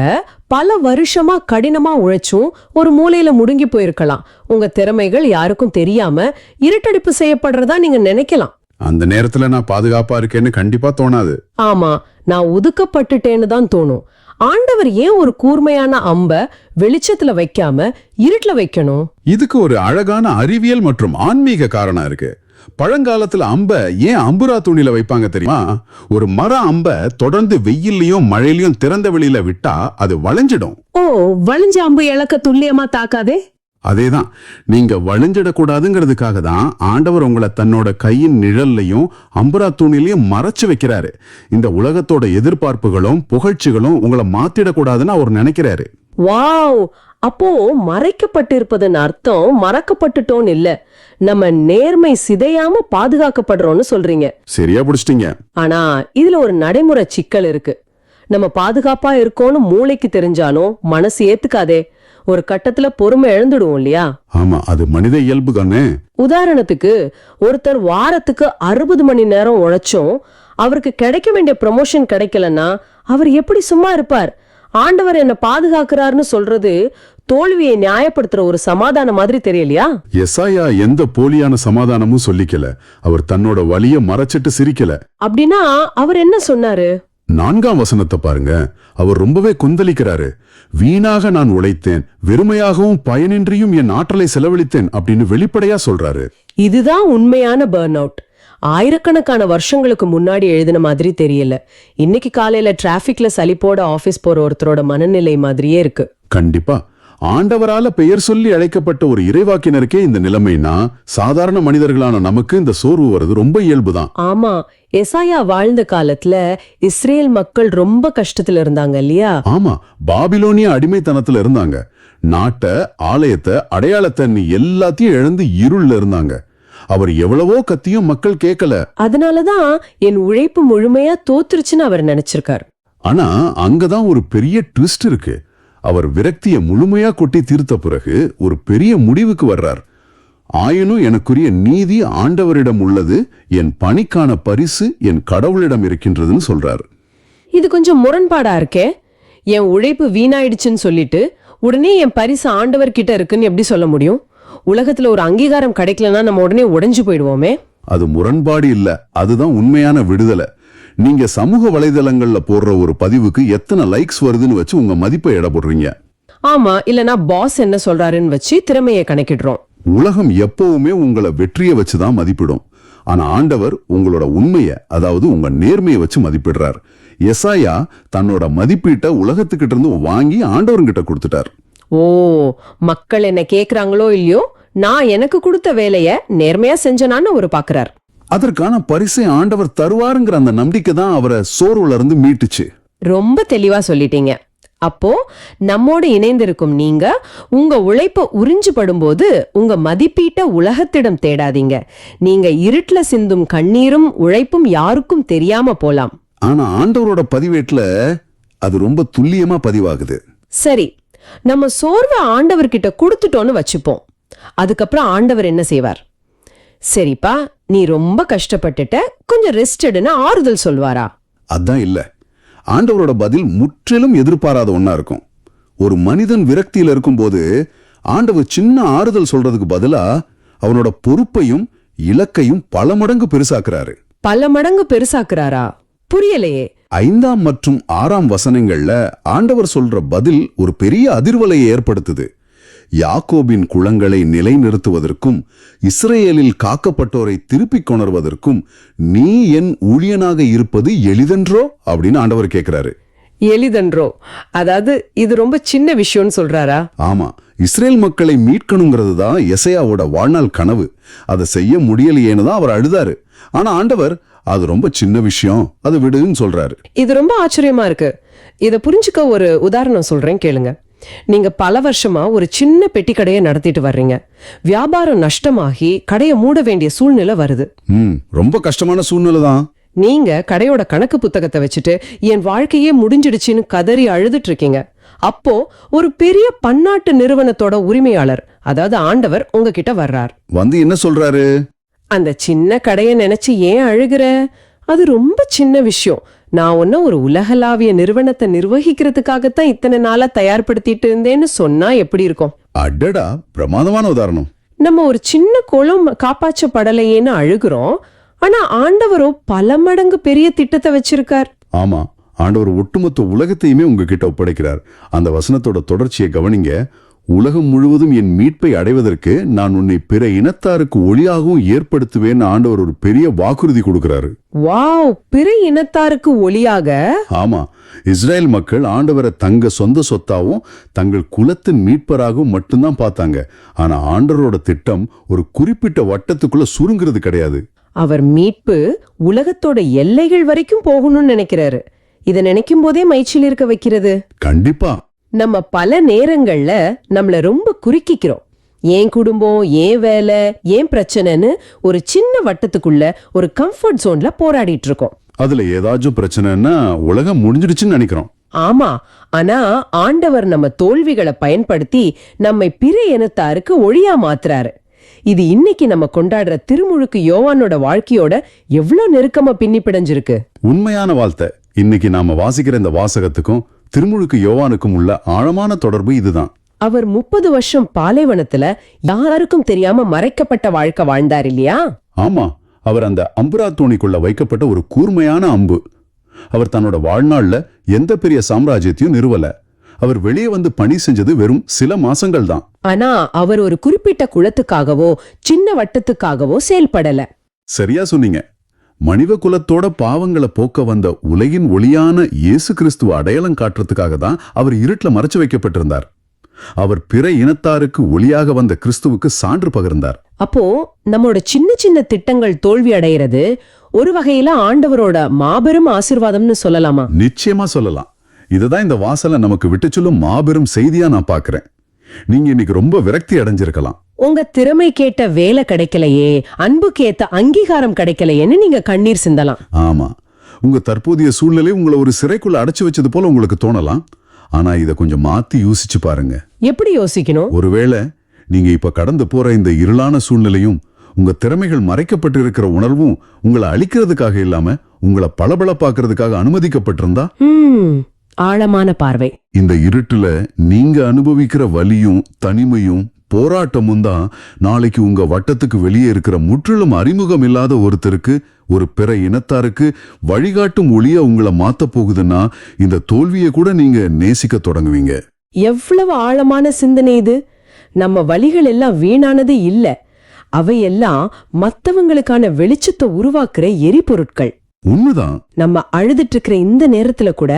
பல வருஷமா கடினமா உழைச்சும் ஒரு மூலையில முடுங்கி போயிருக்கலாம். உங்க திறமைகள் யாருக்கும் தெரியாம இருட்டடிப்பு செய்யப்படுறதா நீங்க நினைக்கலாம். அந்த நேரத்துல நான் பாதுகாப்பா இருக்கேன்னு கண்டிப்பா தோணாது. ஆமா, நான் ஒதுக்கப்பட்டுட்டேன்னு தான் தோணும். ஆண்டவர் ஏன் ஒரு கூர்மையான அம்ப வெளிச்சத்துல வைக்காம இருட்டுல வைக்கணும்? இதுக்கு ஒரு அழகான அறிவியல் மற்றும் ஆன்மீக காரணம் இருக்கு. பழங்காலத்துல அம்ப ஏன் அம்புரா துணியில வைப்பாங்க தெரியுமா? ஒரு மர அம்ப தொடர்ந்து வெயிலையும் மழையிலையும் திறந்த வெளியில விட்டா அது வளைஞ்சிடும். ஓ, வளைஞ்ச அம்பு இலக்க துல்லியமா தாக்காதே? அதேதான், நீங்க வளைஞ்சிடக்கூடாதுங்கிறதுக்காக தான் ஆண்டவர் உங்களை தன்னோட கையின் நிழல்லையும் அம்புரா தூணிலையும் மறைச்சு வைக்கிறாரு. இந்த உலகத்தோட எதிர்பார்ப்புகளும் புகழ்ச்சிகளும் உங்களை மாத்திடக்கூடாதுன்னு அவர் நினைக்கிறாரு. வாவ்! அப்போ மறைக்கப்பட்டிருப்பதன் அர்த்தம் மறக்கப்பட்டுட்டோன்னு இல்ல, நம்ம நேர்மை சிதையாம பாதுகாக்கப்படுறோம்னு சொல்றீங்க. சரியா புடிச்சிட்டீங்க. ஆனா இதுல ஒரு நடைமுறை சிக்கல் இருக்கு. நம்ம பாதுகாப்பா இருக்கோம்னு மூளைக்கு தெரிஞ்சாலும் மனசு ஏத்துக்காதே. ஒரு கட்டத்துல பொறுமை இழந்துடுவோம் இல்லையா? ஆமா, அது மனித இயல்பு தானே. உதாரணத்துக்கு, ஒருத்தர் வாரத்துக்கு 60 மணி நேரம் உழைச்சும் அவருக்கு கிடைக்க வேண்டிய ப்ரமோஷன் கிடைக்கலன்னா அவர் எப்படி சும்மா இருப்பார்? ஆண்டவர் என்ன பாதுகாக்கிறாருன்னு சொல்றது தோல்வியை நியாயப்படுத்துற ஒரு சமாதானம் மாதிரி தெரியலையா? எசாயா எந்த போலியான சமாதானமும் சொல்லிக்கல. அவர் தன்னோட வலிய மறைச்சிட்டு சிரிக்கல. அப்படின்னா அவர் என்ன சொன்னாரு? 4ஆம் வசனத்தை பாருங்க. அவர் ரொம்பவே கொந்தளிக்கிறாரு. வீணாக நான் உழைத்தேன், வெறுமையாகவும் பயனின்றியும் என் ஆற்றலை செலவழித்தேன் அப்படின்னு வெளிப்படையா சொல்றாரு. இதுதான் உண்மையான பர்ன் அவுட். ஆயிரக்கணக்கான வருஷங்களுக்கு முன்னாடி எழுதின மாதிரி தெரியல. இன்னைக்கு காலையில டிராபிக்ல சலிப்போட ஆபீஸ் போற ஒருத்தரோட மனநிலை மாதிரியே இருக்கு. கண்டிப்பா. ஆண்டவரால பெயர் சொல்லி அழைக்கப்பட்ட ஒரு இறைவாக்கினருக்கே இந்த நிலைமைனா, சாதாரண மனிதர்களான நமக்கு இந்த சோர்வு வருது ரொம்ப இயல்புதான். ஆமா, எசாயா வாழ்ந்த காலத்துல இஸ்ரேல் மக்கள் ரொம்ப கஷ்டத்துல இருந்தாங்க இல்லையா? ஆமா, பாபிலோனிய அடிமைத்தனத்துல இருந்தாங்க. நாட்டை, ஆலயத்தை, அடையாளத்தை எல்லாத்தையும் இழந்து இருள்ல இருந்தாங்க. அவர் எவ்வளவோ கத்தியும் மக்கள் கேட்கல. அதனாலதான் என் உழைப்பு முழுமையா தோத்துருச்சுன்னு அவர் நினைச்சிருக்காரு. ஆனா அங்கதான் ஒரு பெரிய ட்விஸ்ட் இருக்கு. அவர் விரக்திய முழுமையா கொட்டி தீர்த்த பிறகு ஒரு பெரிய முடிவுக்கு வர்றார். ஆயினும் எனக்குரிய நீதி ஆண்டவரிடம் உள்ளது, என் பணிக்கான பரிசு என் கடவுளிடம் இருக்கின்றதுன்னு சொல்றாரு. இது கொஞ்சம் முரண்பாடா இருக்கே. என் உழைப்பு வீணாயிடுச்சுன்னு சொல்லிட்டு உடனே என் பரிசு ஆண்டவர் கிட்ட இருக்குன்னு எப்படி சொல்ல முடியும்? உலகத்துல ஒரு அங்கீகாரம் கிடைக்கலன்னா நம்ம உடனே உடைஞ்சு போயிடுவோமே. அது முரண்பாடு இல்ல, அதுதான் உண்மையான விடுதலை. நீங்க சமூக வலைதளங்கள்ல போடுற ஒரு பதிவுக்கு எத்தனை லைக்ஸ் வருதுன்னு வச்சு உங்க மதிப்பை எடை போடுறீங்க. ஆமா, இல்லனா பாஸ் என்ன சொல்றாருன்னு வச்சு திறமையை கணக்கிடுறோம். உலகம் எப்பவுமே உங்களை வெற்றியை வச்சுதான் மதிப்பிடும். ஆனா ஆண்டவர் உங்களோட உண்மையை, அதாவது உங்க நேர்மையை வச்சு மதிப்பிடுறார். எசாயா தன்னோட மதிப்பீட்டை உலகத்துக்கிட்ட இருந்து வாங்கி ஆண்டவர்கிட்ட கொடுத்துட்டார். ஓ, மக்கள் என்ன கேக்குறாங்களோ இல்லையோ, நான் எனக்கு கொடுத்த வேலைய நேர்மையா செஞ்சனான்னு அவர் பாக்குறார். அதற்கான பரிசை ஆண்டவர் தருவாருங்கிற அந்த நம்பிக்கை தான் அவரை சோர்வுல இருந்து மீட்டுச்சு. ரொம்ப தெளிவா சொல்லிட்டீங்க. அப்போ நம்மோடு இணைந்திருக்கும் நீங்க உங்க உழைப்ப உறிஞ்சு படும்போது உங்க மதிப்பீட்ட உலகத்திடம் தேடாதீங்க. நீங்க இருட்டுல சிந்தும் கண்ணீரும் உழைப்பும் யாருக்கும் தெரியாம போலாம். ஆனா ஆண்டவரோட பதிவேட்டுல அது ரொம்ப துல்லியமா பதிவாகுது. சரி, நம்ம சோர்வை ஆண்டவர்கிட்ட கொடுத்துட்டோன்னு வச்சுப்போம். அதுக்கப்புறம் ஆண்டவர் என்ன செய்வார்? சரிப்பா, நீ ரொம்ப கஷ்டப்பட்டுட்ட, கொஞ்சம் ரெஸ்ட் எடுன்னு ஆறுதல் சொல்வாரா? அதான் இல்ல. ஆண்டவரோட பதில் முற்றிலும் எதிர்பாராத ஒன்னா இருக்கும். ஒரு மனிதன் விரக்தியில இருக்கும்போது ஆண்டவர் சின்ன ஆறுதல் சொல்றதுக்கு பதிலா அவனோட பொறுப்பையும் இலக்கையும் பல மடங்கு பெருசாக்குறாரு. பல மடங்கு பெருசாக்குறாரா? புரியலையே. 5ஆம் மற்றும் 6ஆம் வசனங்கள்ல ஆண்டவர் சொல்ற பதில் ஒரு பெரிய அதிர்வலையை ஏற்படுத்துது. யாக்கோபின் குளங்களை நிலைநிறுத்துவதற்கும் இஸ்ரேலில் காக்கப்பட்டோரை திருப்பிக் கொணர்வதற்கும் நீ என் ஊழியனாக இருப்பது எளிதென்றோ அப்படின்னு ஆண்டவர் கேட்கிறாரு. எளிதென்றோ? அதாவது இது ரொம்ப சின்ன விஷயம்னு சொல்றாரா? ஆமா, இஸ்ரேல் மக்களை மீட்கணுங்கிறது தான் எசையாவோட வாழ்நாள் கனவு. அதை செய்ய முடியலையேன்னு தான் அவர் அழுதாரு. ஆனா ஆண்டவர் அது ரொம்ப சின்ன விஷயம், அது விடுன்னு சொல்றாரு. இது ரொம்ப ஆச்சரியமா இருக்கு. இத புரிஞ்சுக்க ஒரு உதாரணம் சொல்றேன், கேளுங்க. நீங்க பல வருஷமா ஒரு சின்ன பெட்டி கடையை நடத்திட்டு வர்றீங்க. வியாபாரம் நஷ்டமாகி கடையை மூட வேண்டிய சூழ்நிலை வருது. ரொம்ப கஷ்டமான சூழ்நிலை தான். நீங்க கடையோட கணக்கு புத்தகத்தை வச்சுட்டு என் வாழ்க்கையே முடிஞ்சிடுச்சுன்னு கதறி அழுதுட்டு இருக்கீங்க. அப்போ ஒரு பெரிய பன்னாட்டு நிறுவனத்தோட உரிமையாளர் அதாவது ஆண்டவர் உங்ககிட்ட வர்றார். வந்து என்ன சொல்றாரு? அந்த சின்ன கடைய நினைச்சு ஏன் அழுகிற? அது ரொம்ப சின்ன விஷயம். நான் ஒன்னும் ஒரு உலகளாவிய நிறுவனத்தை நிர்வகிக்கிறதுக்காகத்தான் இத்தனை நாளா தயார்படுத்திட்டு இருந்தேன்னு சொன்னா எப்படி இருக்கும்? அடடா, பிரமாதமான உதாரணம். நம்ம ஒரு சின்ன குளம் காப்பாற்றப்படலையேன்னு அழுகுறோம். ஆனா ஆண்டவரோ பல மடங்கு பெரிய திட்டத்தை வச்சிருக்கார். ஆமா, ஆண்டவர் ஒட்டுமொத்த உலகத்தையுமே உங்ககிட்ட ஒப்படைக்கிறார். அந்த வசனத்தோட தொடர்ச்சியை கவனிங்க. உலகம் முழுவதும் என் மீட்பை அடைவதற்கு நான் உன்னை பிற இனத்தாருக்கு ஒளியாகவும் ஏற்படுத்துவேன்னு ஆண்டவர் ஒரு பெரிய வாக்குறுதி கொடுக்கிறாரு. வாவ், பிற இனத்தாருக்கு ஒளியாக? ஆமா, இஸ்ரேல் மக்கள் ஆண்டவரை தங்க சொந்த சொத்தாவும் தங்கள் குலத்தின் மீட்பராகவும் மட்டும்தான் பார்த்தாங்க. ஆனா ஆண்டவரோட திட்டம் ஒரு குறிப்பிட்ட வட்டத்துக்குள்ள சுருங்கிறது கிடையாது. அவர் மீட்பு உலகத்தோட எல்லைகள் வரைக்கும் போகணும்னு நினைக்கிறாரு. இதை நினைக்கும் போதே மகிழ்ச்சியில் இருக்க வைக்கிறது. கண்டிப்பா. நம்ம பல நேரங்கள்ல நம்மள ரொம்ப குறுக்கிக்கிறோம். ஏன் குடும்பம், ஏன் வேலை, ஏன் பிரச்சனைன்னு ஒரு சின்ன வட்டத்துக்குள்ள ஒரு கம்ஃபர்ட் ஜோன்ல போராடிட்டு இருக்கோம். அதுல ஏதாச்சும் பிரச்சனைன்னா உலகம் முடிஞ்சிடுச்சுன்னு நினைக்கிறோம். ஆமா, ஆனா ஆண்டவர் நம்ம தோல்விகளை பயன்படுத்தி நம்மை பிற இனத்தாருக்கு ஒளியா மாத்துறாரு. இது இன்னைக்கு நம்ம கொண்டாடுற திருமுழுக்கு யோவானோட வாழ்க்கையோட எவ்வளவு நெருக்கமா பின்னி பிணைஞ்சிருக்கு. உண்மையான வாழ்த்தை. இன்னைக்கு நாம வாசிக்கிற இந்த வாசகத்துக்கும் திருமுழுக்கு யோவானுக்கும் உள்ள ஆழமான தொடர்பு இதுதான். அவர் 30 வருஷம் பாலைவனத்துல யாருக்கும் தெரியாம மறைக்கப்பட்ட வாழ்க்கை வாழ்ந்தார் இல்லையா? ஆமா, அவர் அந்த அம்புரா தோணிக்குள்ள வைக்கப்பட்ட ஒரு கூர்மையான அம்பு. அவர் தன்னோட வாழ்நாள்ல எந்த பெரிய சாம்ராஜ்யத்தையும் நிறுவல. அவர் வெளியே வந்து பணி செஞ்சது வெறும் சில மாசங்கள் தான். ஆனா அவர் ஒரு குறிப்பிட்ட குலத்துக்காகவோ சின்ன வட்டத்துக்காகவோ செயல்படல. சரியா சொன்னீங்க. மனித குலத்தோட பாவங்களை போக்க வந்த உலகின் ஒளியான இயேசு கிறிஸ்துவ அடையாளம் காட்டுறதுக்காக தான் அவர் இருட்டுல மறைச்சு வைக்கப்பட்டிருந்தார். அவர் பிற இனத்தாருக்கு ஒளியாக வந்த கிறிஸ்துவுக்கு சான்று பகிர்ந்தார். அப்போ நம்மளோட சின்ன சின்ன திட்டங்கள் தோல்வி அடைகிறது ஒரு வகையில ஆண்டவரோட மாபெரும் ஆசீர்வாதம்னு சொல்லலாமா? நிச்சயமா சொல்லலாம். இதுதான் இந்த வாசலை நமக்கு விட்டு சொல்லும் மாபெரும் செய்தியா நான் பாக்குறேன். நீங்க இன்னைக்கு ரொம்ப விரக்தி அடைஞ்சிருக்கலாம். உங்க திறமை கேட்ட வேலை கிடைக்கலையே, அன்புக்கு ஏத்த அங்கீகாரம் கிடைக்கலையேன்னு நீங்க கண்ணீர் சிந்தலாம். ஆமா, உங்க தற்போதைய சூழ்நிலை உங்களை ஒரு சிறைக்குள்ள அடைச்சு வச்சது போல உங்களுக்கு தோணலாம். ஆனா இத கொஞ்சம் மாத்தி யோசிச்சு பாருங்க. எப்படி யோசிக்கணும்? ஒருவேளை நீங்க இப்ப கடந்து போற இந்த இருளான சூழ்நிலையும் உங்க திறமைகள் மறைக்கப்பட்டு இருக்கிற உணர்வும் உங்களை அழிக்கிறதுக்காக இல்லாம உங்களை பளபளப்பாக்குறதுக்காக அனுமதிக்கப்பட்டிருந்தா? ஆழமான பார்வை. இந்த இருட்டுல நீங்க அனுபவிக்கிற வலியும் தனிமையும் போராட்டமும் தான் நாளைக்கு உங்க வட்டத்துக்கு வெளியே இருக்கிற முற்றிலும் அறிமுகம் இல்லாத ஒருத்தருக்கு, ஒரு பிற இனத்தாருக்கு வழிகாட்டும் ஒளியா உங்களை மாத்த போகுதுன்னா இந்த தோல்வியை கூட நீங்க நேசிக்க தொடங்குவீங்க. எவ்வளவு ஆழமான சிந்தனை இது! நம்ம வழிகள் எல்லாம் வீணானது இல்ல, அவையெல்லாம் மத்தவங்களுக்கான வெளிச்சத்தை உருவாக்குற எரிபொருட்கள். உண்மைதான். நம்ம அழுதுட்டு இருக்கிற இந்த நேரத்துல கூட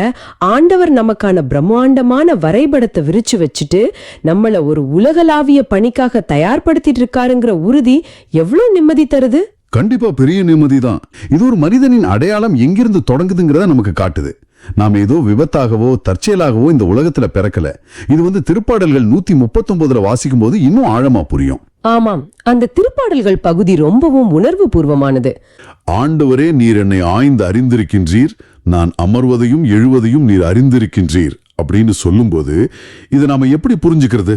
ஆண்டவர் நமக்கான பிரம்மாண்டமான வரைபடத்தை விரிச்சு வச்சுட்டு நம்மள ஒரு உலகளாவிய பணிக்காக தயார்படுத்திட்டு இருக்காருங்கிற உறுதி எவ்வளவு நிம்மதி தருது. கண்டிப்பா பெரிய நிம்மதிதான். இது ஒரு மனிதனின் அடையாளம் எங்கிருந்து தொடங்குதுங்கிறத நமக்கு காட்டுது. நாம ஏதோ விபத்தாகவோ தற்செயலாகவோ இந்த உலகத்துல பிறக்கல. இது திருப்பாடல்கள் 139 வாசிக்கும் போது இன்னும் ஆழமா புரியும். ஆமாம், அந்த திருப்பாடல்கள் பகுதி ரொம்பவும் உணர்வு பூர்வமானது. ஆண்டவரே, நீர் என்னை ஆய்ந்து அறிந்திருக்கின்றீர், நான் அமர்வதையும் எழுவதையும் நீர் அறிந்திருக்கின்றீர் அப்படின்னு சொல்லும்போது இதை நாம எப்படி புரிஞ்சுக்கிறது?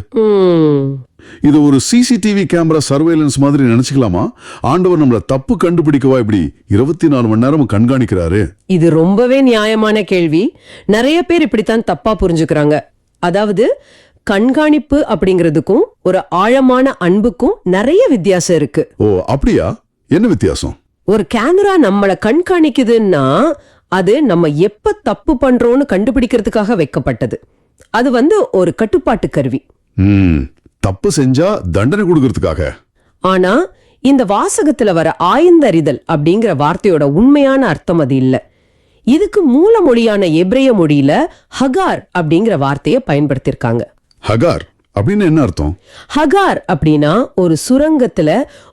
இது ஒரு சிசிடிவி கேமரா சர்வேலன்ஸ் மாதிரி நினைச்சுக்கலாமா? ஆண்டவர் நம்மள தப்பு கண்டுபிடிக்கவா இப்படி 24 மணி நேரம் கண்காணிக்கிறாரு? இது ரொம்பவே நியாயமான கேள்வி. நிறைய பேர் இப்படித்தான் தப்பா புரிஞ்சுக்கிறாங்க. அதாவது கண்காணிப்பு அப்படிங்கிறதுக்கும் ஒரு ஆழமான அன்புக்கும் நிறைய வித்தியாசம் இருக்கு. ஓ அப்படியா? என்ன வித்தியாசம்? ஒரு கேமரா நம்மள கண்காணிக்குதுன்னா அது நம்ம எப்ப தப்பு பண்றோம்னு கண்டுபிடிக்கிறதுக்காக வைக்கப்பட்டது. அது ஒரு கட்டுப்பாட்டு கருவி. தப்பு செஞ்சா தண்டனை கொடுக்கறதுக்காக. ஆனா இந்த வாசகத்துல வர ஆய்ந்தறிதல் அப்படிங்கிற வார்த்தையோட உண்மையான அர்த்தம் அது இல்ல. இதுக்கு மூல மொழியான எபிரேய மொழியில ஹகார் அப்படிங்கிற வார்த்தையை பயன்படுத்திருக்காங்க. ஹகார் அப்படின்னு என்ன அர்த்தம்? ஹகார் அப்படின்னா ஒரு சுரங்கத்துல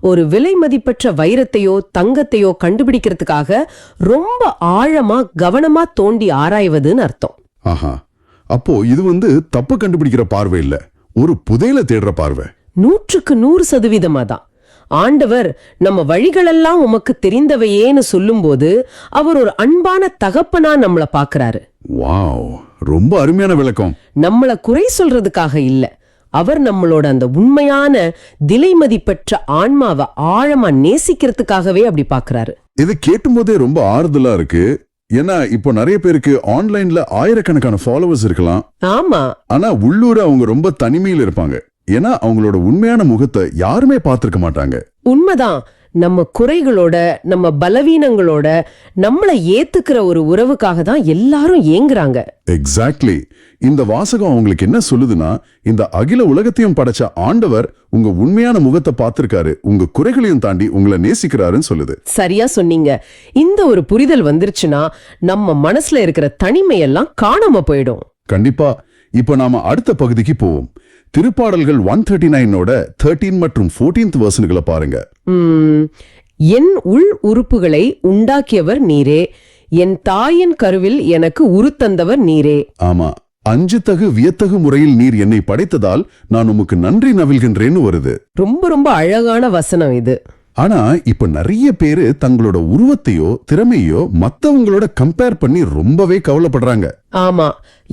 ஒரு விலை மதிப்பற்ற வைரத்தையோ தங்கத்தையோ கண்டுபிடிக்கிறதுக்காக ரொம்ப ஆழமா கவனமா தோண்டி ஆராய்வதுன்னு அர்த்தம். ஆஹா, அப்போ இது தப்பு கண்டுபிடிக்கிற பார்வை இல்ல, ஒரு புதையல தேடுற பார்வை. 100% தான். ஆண்டவர் நம்ம வழிகளெல்லாம் உமக்கு தெரிந்தவையேன்னு சொல்லும்போது அவர் ஒரு அன்பான தகப்பனா நம்மள பாக்குறாரு. வாவ், ரொம்ப அருமையான விளக்கம். நம்மள குறை சொல்றதுக்காக இல்ல, அவர் நம்மளோட அந்த உண்மையான திலைமதி பெற்ற ஆன்மாவை ஆழமா நேசிக்கிறதுக்காகவே அப்படி பாக்குறாரு. இது கேட்டும் போதே ரொம்ப ஆறுதலா இருக்கு. ஏன்னா இப்போ நிறைய பேருக்கு ஆன்லைன்ல ஆயிரக்கணக்கான ஃபாலோவர்ஸ் இருக்கலாம். ஆமா, ஆனா உள்ளூர அவங்க ரொம்ப தனிமையில் இருப்பாங்க. ஏன்னா அவங்களோட உண்மையான முகத்தை யாருமே பார்த்திருக்க மாட்டாங்க. உண்மைதான். நம்ம குறைகளோட, நம்ம பலவீனங்களோட நம்மளை ஏத்துக்கிற ஒரு உறவுக்காக தான் எல்லாரும் ஏங்குறாங்க. எக்ஸாக்ட்லி. இந்த வாசகம் அவங்களுக்கு என்ன சொல்லுதுன்னா, இந்த அகில உலகத்தையும் படைச்ச ஆண்டவர் உங்க உண்மையான முகத்தை பார்த்திருக்காரு, உங்க குறைகளையும் தாண்டி உங்களை நேசிக்கிறாருன்னு சொல்லுது. சரியா சொன்னீங்க. இந்த ஒரு புரிதல் வந்துருச்சுன்னா நம்ம மனசுல இருக்கிற தனிமையெல்லாம் காணாம போயிடும். கண்டிப்பா. இப்போ நாம அடுத்த பகுதிக்கு போவோம். திருப்பாடல்கள் 139 13 மற்றும் 14 வசனங்களை பாருங்க. என் உள் உறுப்புகளை உண்டாக்கியவர் நீரே, என் தாயின் கருவில் எனக்கு உருத்தந்தவர் நீரே. ஆமா, அஞ்சுத்தகு வியத்தகு முறையில் நீர் என்னை படைத்ததால் நான் உமக்கு நன்றி நவில்கின்றேன்னு வருது. ரொம்ப ரொம்ப அழகான வசனம் இது. ஆனா இப்ப நிறைய பேரு தங்களோட உருவத்தையோ திறமையோ மத்தவங்களோட கம்பேர் பண்ணி ரொம்பவே கவலைப்படுறாங்க. ஆமா,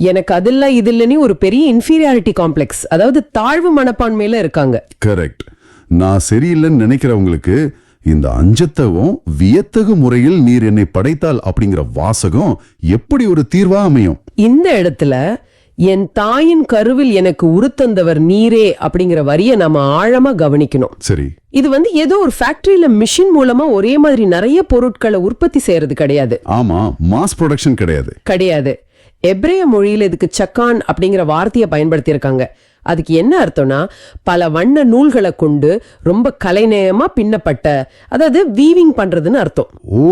எனக்கு அதெல்லாம் இது இல்லைன்னு ஒரு பெரிய இன்ஃபீரியாரிட்டி காம்ப்ளெக்ஸ், அதாவது தாழ்வு மனப்பான்மையில இருக்காங்க. கரெக்ட். நான் சரியில்லைன்னு நினைக்கிறவங்களுக்கு இந்த அஞ்சத்தகும் வியத்தகு முறையில் நீர் என்னை படைத்தால் அப்படிங்கிற வாசகம் எப்படி ஒரு தீர்வா அமையும்? இந்த இடத்துல என் தாயின் கருவில் எனக்கு உருத்தந்தவர் நீரே அப்படிங்கிற வரிய நாம ஆழமா கவனிக்கணும். சரி, இது ஏதோ ஒரு ஃபேக்டரியில மிஷின் மூலமா ஒரே மாதிரி நிறைய பொருட்களை உற்பத்தி செய்யறது கிடையாது. ஆமா, மாஸ் ப்ரொடக்ஷன் கிடையாது. எப்ரேய மொழியில இதுக்கு சக்கான் அப்படிங்கிற வார்த்தையை பயன்படுத்தி இருக்காங்க. அதுக்கு என்ன அர்த்தம்னா, பல வண்ண நூல்களை கொண்டு ரொம்ப கலைநயமா பின்னப்பட்ட, அதாவது வீவிங் பண்றதுன்னு அர்த்தம். ஓ,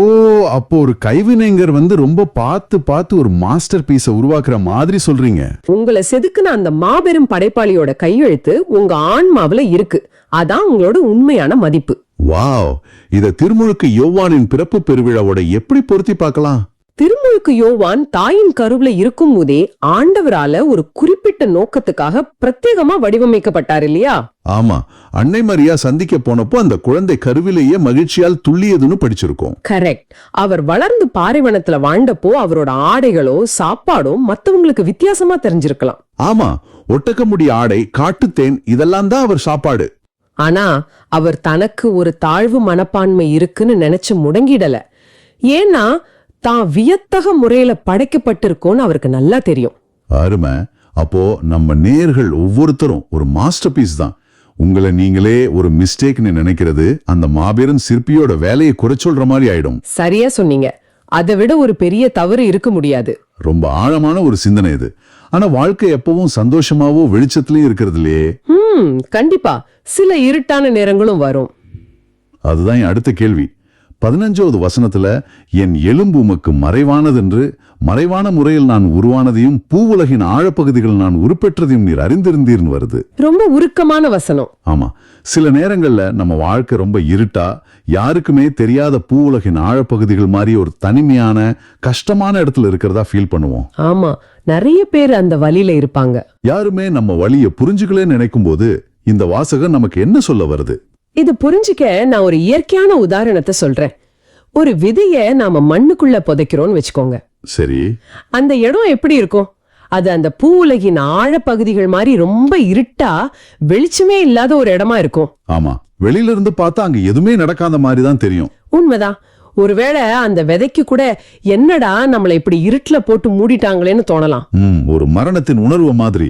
அப்போ ஒரு கைவினைஞர் ரொம்ப பார்த்து ஒரு மாஸ்டர் பீஸை உருவாக்குற மாதிரி சொல்றீங்க. உங்களை செதுக்குன அந்த மாபெரும் படைப்பாளியோட கையெழுத்து உங்க ஆன்மாவில இருக்கு. அதான் உங்களோட உண்மையான மதிப்பு. வாவ்! இத திருமுழுக்கு யோவானின் பிறப்பு பெருவிழாவோட எப்படி பொருத்தி பார்க்கலாம்? திருமுழுக்கு யோவான் தாயின் கருவுல இருக்கும் போதே ஆண்டவரால ஒரு குறிப்பிட்ட நோக்கத்துக்காக பிரத்யேகமா வடிவமைக்கப்பட்டார் இல்லையா? ஆமா, அன்னை மரியா சந்திக்க போனப்போ அந்த குழந்தை கருவிலேயே மகிழ்ச்சியால் துள்ளியதுன்னு படிச்சிருக்கோம். கரெக்ட். அவர் வளர்ந்து பாலைவனத்துல வாழ்ந்தப்போ அவரோட ஆடைகளோ சாப்பாடோ மத்தவங்களுக்கு வித்தியாசமா தெரிஞ்சிருக்கலாம். ஆமா, ஒட்டக்கமுடி ஆடை, காட்டுத்தேன் இதெல்லாம் தான் அவர் சாப்பாடு. ஆனா அவர் தனக்கு ஒரு தாழ்வு மனப்பான்மை இருக்குன்னு நினைச்சு முடங்கிடல. ஏன்னா தான் வியத்தக முறையில படைக்கப்பட்டிருக்கோன்னு அவருக்கு நல்லா தெரியும். அருமை. அப்போ நம்ம நேயர்கள் ஒவ்வொருத்தரும் ஒரு மாஸ்டர் பீஸ் தான். உங்களை நீங்களே ஒரு மிஸ்டேக்னு நினைக்கிறது அந்த மாபெரும் சிற்பியோட வேலையை குறைச்சொல்ற மாதிரி ஆயிடும். சரியா சொன்னீங்க. அதை விட ஒரு பெரிய தவறு இருக்க முடியாது. ரொம்ப ஆழமான ஒரு சிந்தனை இது. ஆனா வாழ்க்கை எப்பவும் சந்தோஷமாவோ வெளிச்சத்திலயும் இருக்கிறது இல்லையே. கண்டிப்பா சில இருட்டான நேரங்களும் வரும். அதுதான் என் அடுத்த கேள்வி. 15வது வசனத்துல என் எலும்பு உமக்கு மறைவானதென்று மறைவான முறையில் நான் உருவானதையும் பூவுலகின் ஆழப்பகுதிகள் நான் உருப்பெற்றதையும் நீர் அறிந்திருந்தீர்னு வருது. ரொம்ப உருக்கமான வசனம். ஆமா, சில நேரங்கள்ல நம்ம வாழ்க்கை ரொம்ப இருட்டா, யாருக்குமே தெரியாத பூவுலகின் ஆழப்பகுதிகள் மாதிரி ஒரு தனிமையான கஷ்டமான இடத்துல இருக்கிறதா ஃபீல் பண்ணுவோம். ஆமா, நிறைய பேர் அந்த வழியில இருப்பாங்க. யாருமே நம்ம வழியை புரிஞ்சுக்கலே நினைக்கும் போது இந்த வாசகம் நமக்கு என்ன சொல்ல வருது? இது புரிஞ்சுக்க நான் ஒரு இயற்கையான உதாரணத்தை சொல்றேன். ஒரு விதைய நாம மண்ணுக்குள்ள புதைக்கிறோம்னு வச்சுக்கோங்க. சரி, அந்த இடம் எப்படி இருக்கும்? அது அந்த பூ உலகின் ஆழப்பகுதிகள் மாதிரி ரொம்ப இருட்டா, வெளிச்சமே இல்லாத ஒரு இடமா இருக்கும். ஆமா, வெளியில இருந்து பார்த்தா அங்க எதுவுமே நடக்காத மாதிரி தான் தெரியும். உண்மைதான். ஒருவேளை அந்த விதைக்கு கூட என்னடா நம்மளை இப்படி இருட்டுல போட்டு மூடிட்டாங்களேன்னு தோணலாம். ஒரு மரணத்தின் உணர்வு மாதிரி.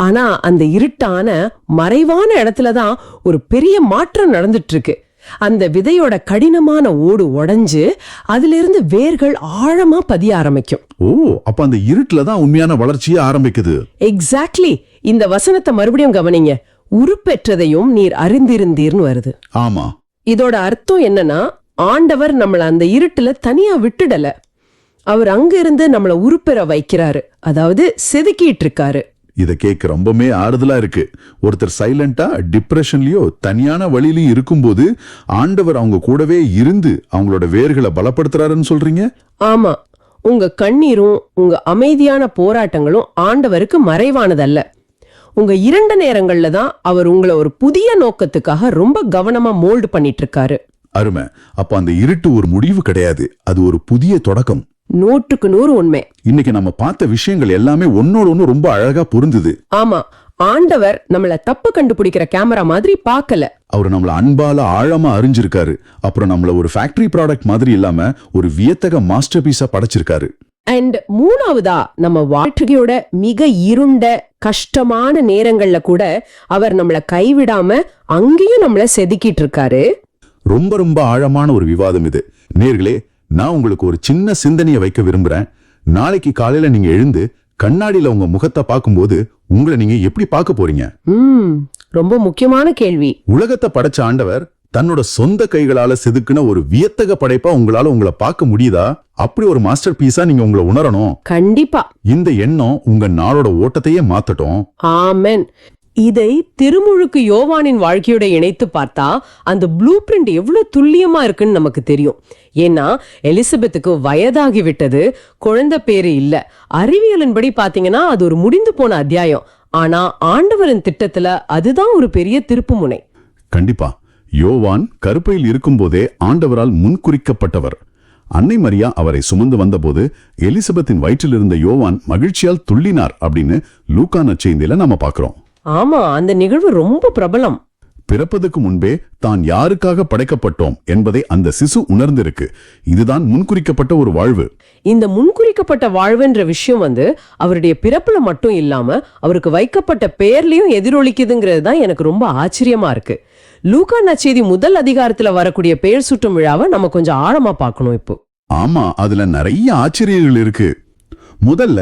ஆனா அந்த இருட்டான மறைவான இடத்துலதான் ஒரு பெரிய மாற்றம் நடந்துட்டு இருக்கு. அந்த விதையோட கடினமான ஓடு உடைஞ்சு அதுல இருந்து வேர்கள் ஆழமா பதிய ஆரம்பிக்கும். ஓ, அப்ப அந்த இருட்டுல தான் உண்மையான வளர்ச்சியே ஆரம்பிக்குது. எக்ஸாக்ட்லி. இந்த வசனத்தை மறுபடியும் கவனிங்க. உருப்பெற்றதையும் நீர் அறிந்திருந்தீர்னு வருது. ஆமா, இதோட அர்த்தம் என்னன்னா, ஆண்டவர் நம்மள அந்த இருட்டுல தனியா விட்டுடல. அவர் அங்க இருந்து நம்மள உருப்பெற வைக்கிறாரு, அதாவது செதுக்கிட்டு இருக்காரு. இத கேட்க ரொம்பவே ஆறுதலா இருக்கு. ஒருத்தர் சைலண்டா டிப்ரெஷன்லயோ தனியான வழியிலயும் இருக்கும்போது ஆண்டவர் அவங்க கூடவே இருந்து அவங்களோட வேர்களை பலப்படுத்துறாருன்னு சொல்றீங்க? ஆமா, உங்க கண்ணீரும் உங்க அமைதியான போராட்டங்களும் ஆண்டவருக்கு மறைவானதல்ல. உங்க இருண்ட நேரங்கள்ல தான் அவர் உங்களை ஒரு புதிய நோக்கத்துக்காக ரொம்ப கவனமா மோல்டு பண்ணிட்டு இருக்காரு. அருமை. அப்ப அந்த இருட்டு ஒரு முடிவு கிடையாது, அது ஒரு புதிய தொடக்கம். 100% உண்மை. இன்னைக்கு நம்ம பார்த்த விஷயங்கள் எல்லாமே ஒன்னோட ஒண்ணு ரொம்ப அழகா பொருந்துது. ஆமா, ஆண்டவர் நம்மள தப்பு கண்டுபிடிக்கிற கேமரா மாதிரி பார்க்கல. அவர் நம்மள அன்பால ஆழமா அறிஞ்சிருக்காரு. அப்புறம் நம்மள ஒரு ஃபேக்டரி ப்ராடக்ட் மாதிரி இல்லாம ஒரு வியத்தக மாஸ்டர் பீஸா படைச்சிருக்காரு. அண்ட் மூணாவதா, நம்ம வாழ்க்கையோட மிக இருண்ட கஷ்டமான நேரங்கள்ல கூட அவர் நம்மள கைவிடாம அங்கேயும் நம்மள செதுக்கிட்டு இருக்காரு. ரொம்ப ரொம்ப ஆழமான ஒரு விவாதம் இது. நேர்களே, நான் உங்களுக்கு ஒரு சின்ன சிந்தனையை வைக்க விரும்புறேன். நாளைக்கு காலையில நீங்க எழுந்து கண்ணாடியில உங்க முகத்தை பார்க்கும்போது உங்களை நீங்க எப்படி பார்க்க போறீங்க? ரொம்ப முக்கியமான கேள்வி. உலகத்தை படைச்ச ஆண்டவர் தன்னோட சொந்த கைகளால செதுக்குன ஒரு வியத்தக படைப்பா உங்களை பார்க்க முடியுதா? அப்படி ஒரு மாஸ்டர் பீஸா நீங்க உங்களை உணரணும். கண்டிப்பா. இந்த எண்ணம் உங்க நாளோட ஓட்டத்தையே மாத்தட்டும். ஆமென். இதை திருமுழுக்கு யோவானின் வாழ்க்கையோட இணைத்து பார்த்தா அந்த ப்ளூ பிரிண்ட் எவ்வளவு துல்லியமா இருக்குன்னு நமக்கு தெரியும். ஏன்னா எலிசபெத்துக்கு வயதாகி விட்டது, குழந்தை பேரு இல்ல. அறிவியலின்படி பாத்தீங்கன்னா அது ஒரு முடிந்து போன அத்தியாயம். ஆனா ஆண்டவரின் திட்டத்துல அதுதான் ஒரு பெரிய திருப்பு முனை. கண்டிப்பா. யோவான் கருப்பையில் இருக்கும்போதே ஆண்டவரால் முன்குறிக்கப்பட்டவர். அன்னை மரியா அவரை சுமந்து வந்தபோது எலிசபெத்தின் வயிற்றில் இருந்த யோவான் மகிழ்ச்சியால் துள்ளினார் அப்படின்னு லூக்கா நற்செய்தியில நாம பாக்குறோம். ஆமா, அந்த நிகழ்வு ரொம்ப பிரபலம். பிறப்பதற்கு முன்பே தான் யாருக்காக படைக்கப்பட்டோம் என்பதை அந்த சிசு உணர்ந்திருக்கு. இதுதான் முன்குறிக்கப்பட்ட ஒரு வாழ்வு. இந்த முன்குறிக்கப்பட்ட வாழ்வுன்ற விஷயம் அவருடைய பிறப்புல மட்டும் இல்லாம அவருக்கு வைக்கப்பட்ட பெயர்லயும் எதிரொலிக்குதுங்கிறது தான் எனக்கு ரொம்ப ஆச்சரியமா இருக்கு. லூக்கா நற்செய்தி முதல் அதிகாரத்துல வரக்கூடிய பெயர் சூட்டும் விழாவை நம்ம கொஞ்சம் ஆழமா பார்க்கணும் இப்போ. ஆமா, அதுல நிறைய ஆச்சரியங்கள் இருக்கு. முதல்ல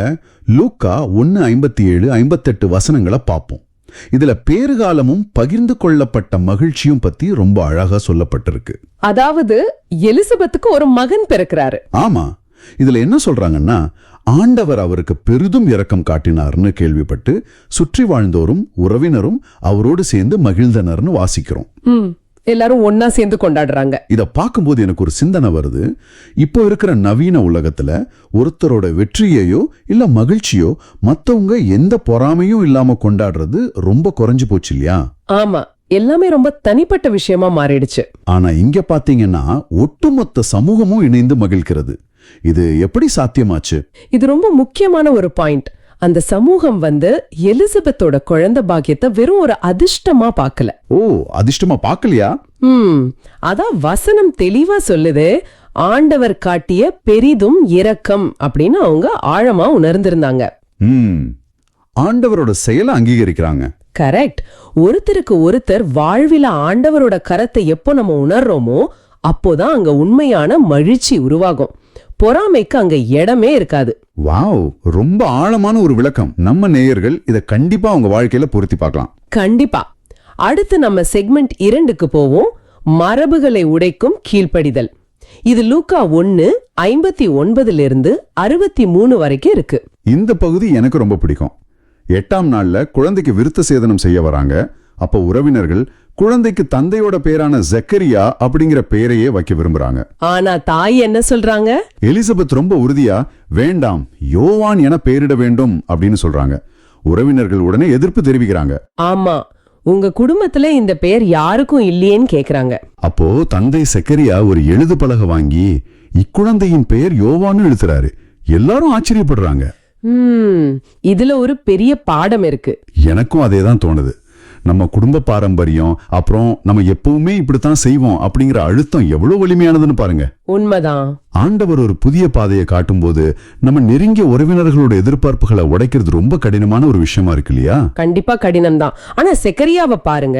லூக்கா 1:57-58 வசனங்களை பார்ப்போம். இதுல பேறுகாலமும் பகிர்ந்து கொள்ளப்பட்ட மகிழ்ச்சியும் பத்தி ரொம்ப அழகா சொல்லப்பட்டிருக்கு. அதாவது எலிசபெத்துக்கு ஒரு மகன் பிறக்கிறாரு. ஆமா, இதுல என்ன சொல்றாங்கன்னா, ஆண்டவர் அவருக்கு பெரிதும் இரக்கம் காட்டினார்னு கேள்விப்பட்டு சுற்றி வாழ்ந்தோரும் உறவினரும் அவரோடு சேர்ந்து மகிழ்ந்தனர்னு வாசிக்கிறோம். எல்லாரும் ஒன்னா சேர்ந்து கொண்டாடுறாங்க. இத பார்க்கும்போது எனக்கு ஒரு சிந்தனை வருது. இப்போ இருக்கிற நவீன உலகத்துல ஒருத்தரோட வெற்றியையோ இல்ல மகிழ்ச்சியோ மத்தவங்க எந்த பொறாமையும் இல்லாம கொண்டாடுறது ரொம்ப குறைஞ்சு போச்சு இல்லையா? ஆமா, எல்லாமே ரொம்ப தனிப்பட்ட விஷயமா மாறிடுச்சு. ஆனா இங்க பாத்தீங்கன்னா ஒட்டுமொத்த சமூகமும் இணைந்து மகிழ்கிறது. இது எப்படி சாத்தியமாச்சு? இது ரொம்ப முக்கியமான ஒரு பாயிண்ட். அந்த சமூகம் எலிசபெத்தோட குழந்தை பாக்கியத்தை வெறும் ஒரு அதிர்ஷ்டமா பார்க்கல. ஓ, அதிர்ஷ்டமா பார்க்கலையா? அதான் வசனம் தெளிவா சொல்லுது. ஆண்டவர் காட்டிய பெரிதும் இரக்கம் அப்படின்னு அவங்க ஆழமா உணர்ந்திருந்தாங்க. ஆண்டவரோட செயலை அங்கீகரிக்கிறாங்க. கரெக்ட். ஒருத்தருக்கு ஒருத்தர் வாழ்வில ஆண்டவரோட கரத்தை எப்போ நம்ம உணர்றோமோ அப்போதான் அங்க உண்மையான மகிழ்ச்சி உருவாகும். பொறாமைக்கு அங்க இடமே இருக்காது. வாவ், ரொம்ப ஆழமான ஒரு விளக்கம். நம்ம நேயர்கள் இத கண்டிப்பா அவங்க வாழ்க்கையில பொருத்தி பார்க்கலாம். கண்டிப்பா. அடுத்து நம்ம செக்மெண்ட் 2க்கு போவோம். மரபுகளை உடைக்கும் கீழ்ப்படிதல். இது லூக்கா 1:59-63 வரைக்கும் இருக்கு. இந்த பகுதி எனக்கு ரொம்ப பிடிக்கும். 8ஆம் நாள்ல குழந்தைக்கு விருத்த சேதனம் செய்ய வராங்க. அப்ப உறவினர்கள் குழந்தைக்கு தந்தையோட பேரான ஜக்கரியா அப்படிங்கிற பெயரையே வைக்க விரும்புறாங்க. ஆனா தாய் என்ன சொல்றாங்க? எலிசபெத் ரொம்ப உறுதியா வேண்டாம், யோவான் என பெயரிட வேண்டும் அப்படின்னு சொல்றாங்க. உறவினர்கள் உடனே எதிர்ப்பு தெரிவிக்கிறாங்க. ஆமா, உங்க குடும்பத்துல இந்த பெயர் யாருக்கும் இல்லையேன்னு கேக்குறாங்க. அப்போ தந்தை ஜக்கரியா ஒரு எழுது பலகை வாங்கி இக்குழந்தையின் பெயர் யோவான்னு எழுதுறாரு. எல்லாரும் ஆச்சரியப்படுறாங்க. இதுல ஒரு பெரிய பாடம் இருக்கு. எனக்கும் அதேதான் தோணுது. நம்ம குடும்ப பாரம்பரியம், அப்புறம் நம்ம எப்பவுமே இப்படித்தான் செய்வோம் அப்படிங்கிற அழுத்தம் எவ்வளவு வலிமையானதுன்னு பாருங்க. உண்மைதான். ஆண்டவர் ஒரு புதிய பாதையை காட்டும் போது நம்ம நெருங்கிய உறவினர்களோட எதிர்பார்ப்புகளை உடைக்கிறது ரொம்ப கடினமான ஒரு விஷயமா இருக்கு இல்லையா? கண்டிப்பா கடினம் தான். ஆனா செக்கரியாவை பாருங்க,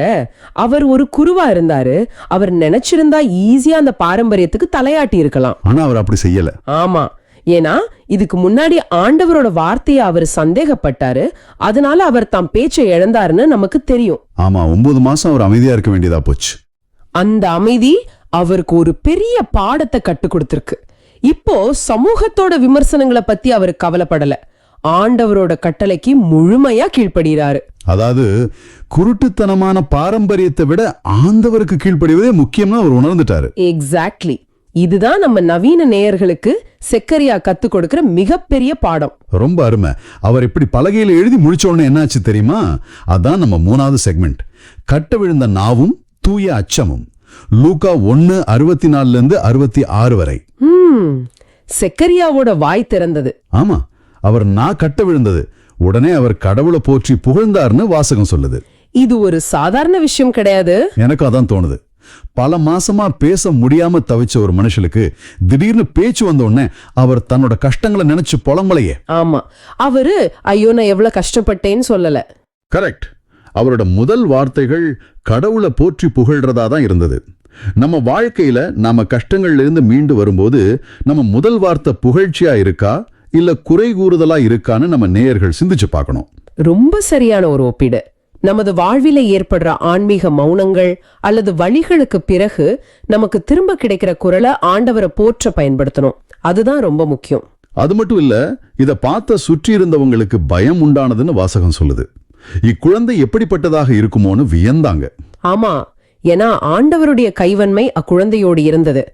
அவர் ஒரு குருவா இருந்தாரு. அவர் நினைச்சிருந்தா ஈஸியா அந்த பாரம்பரியத்துக்கு தலையாட்டி இருக்கலாம். ஆனா அவர் அப்படி செய்யல. ஆமா, ஏன்னா இதுக்கு முன்னாடி ஆண்டவரோட வார்த்தையை அவர் சந்தேகப்பட்டாரு. அதனால அவர் தாம் பேச்சை இழந்தாருன்னு நமக்கு தெரியும். ஆமா, 9 மாசம் அவர் அமைதியா இருக்க வேண்டியதா போச்சு. அந்த அமைதி அவருக்கு ஒரு பெரிய பாடத்தை கற்றுக் கொடுத்திருக்கு. இப்போ சமூகத்தோட விமர்சனங்களை பத்தி அவர் கவலைப்படல. ஆண்டவரோட கட்டளைக்கு முழுமையா கீழ்ப்படுகிறாரு. அதாவது குருட்டுத்தனமான பாரம்பரியத்தை விட ஆண்டவருக்கு கீழ்ப்படிவதே முக்கியம்னு அவர் உணர்ந்துட்டாரு. எக்ஸாக்ட்லி. இதுதான் நம்ம நவீன நேயர்களுக்கு செக்கரியா கத்து கொடுக்கிற மிகப்பெரிய பாடம். ரொம்ப அருமை. அவர் இப்படி பலகையில எழுதி முடிச்ச உடனே என்னாச்சு தெரியுமா? அதான் நம்ம 3வது செக்மெண்ட், கட்ட விழுந்த நாவும் தூய அச்சமும். லூக்கா 1:64-66 வரை. செக்கரியாவோட வாய் திறந்தது. ஆமா, அவர் நான் கட்ட விழுந்தது. உடனே அவர் கடவுளை போற்றி புகழ்ந்தார்னு வாசகம் சொல்லுது. இது ஒரு சாதாரண விஷயம் கிடையாது. எனக்கு அதான் தோணுது. பல மாசமா பேச முடியாம தவிச்ச ஒரு மனுஷனுக்கு திடீர்னு பேச்சு வந்த உடனே அவர் தன்னோட கஷ்டங்களை நினைச்சு புலம்பலையே. ஆமா, அவரு ஐயோ நான் எவ்வளவு கஷ்டப்பட்டேன்னு சொல்லல. கரெக்ட். அவரோட முதல் வார்த்தைகள் கடவுளை போற்றி புகழ்றதா தான் இருந்தது. நம்ம வாழ்க்கையில நாம கஷ்டங்கள்ல இருந்து மீண்டு வரும்போது நம்ம முதல் வார்த்தை புகழ்ச்சியா இருக்கா இல்ல குறை கூறுதலா இருக்கான்னு நம்ம நேயர்கள் சிந்திச்சு பார்க்கணும். ரொம்ப சரியான ஒரு ஒப்பீடு. நமது வாழ்வில ஏற்படுற ஆன்மீக மௌனங்கள் அல்லது வழிகளுக்கு பிறகு நமக்கு திரும்ப கிடைக்கிற குரலை ஆண்டவரை போற்ற பயன்படுத்தணும். அதுதான் ரொம்ப முக்கியம். அது மட்டும் இல்ல, இத பார்த்த சுற்றி இருந்தவங்களுக்கு பயம் உண்டானதுன்னு வாசகம் சொல்லுது. இக்குழந்தை எப்படிப்பட்டதாக இருக்குமோன்னு வியந்தாங்க. ஆமா, ஏன்னா ஆண்டவருடைய கைவன்மை அக்குழந்தையோடு இருந்தது.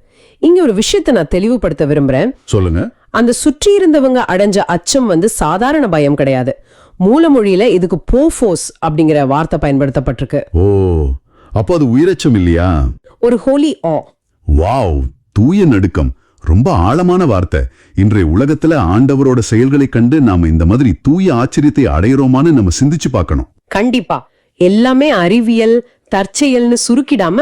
இங்க ஒரு விஷயத்தை நான் தெளிவுபடுத்த விரும்புறேன். சொல்லுங்க. அந்த சுற்றி இருந்தவங்க அடைஞ்ச அச்சம் சாதாரண பயம் கிடையாது. மூலமொழியில இதுக்கு போஃபோஸ் அப்படிங்கிற வார்த்தை பயன்படுத்தப்பட்டிருக்கு. ஓ, அப்போ அது உயிரச்சம் இல்லையா? ஒரு ஹோலி ஆ. வாவ், தூய நடுக்கம். ரொம்ப ஆழமான வார்த்தை. இன்றைய உலகத்துல ஆண்டவரோட செயல்களை கண்டு நாம இந்த மாதிரி தூய ஆச்சரியத்தை அடையிறோமான்னு நம்ம சிந்திச்சு பார்க்கணும். கண்டிப்பா. எல்லாமே அறிவியல் தற்செயல்னு சுருக்கிடாம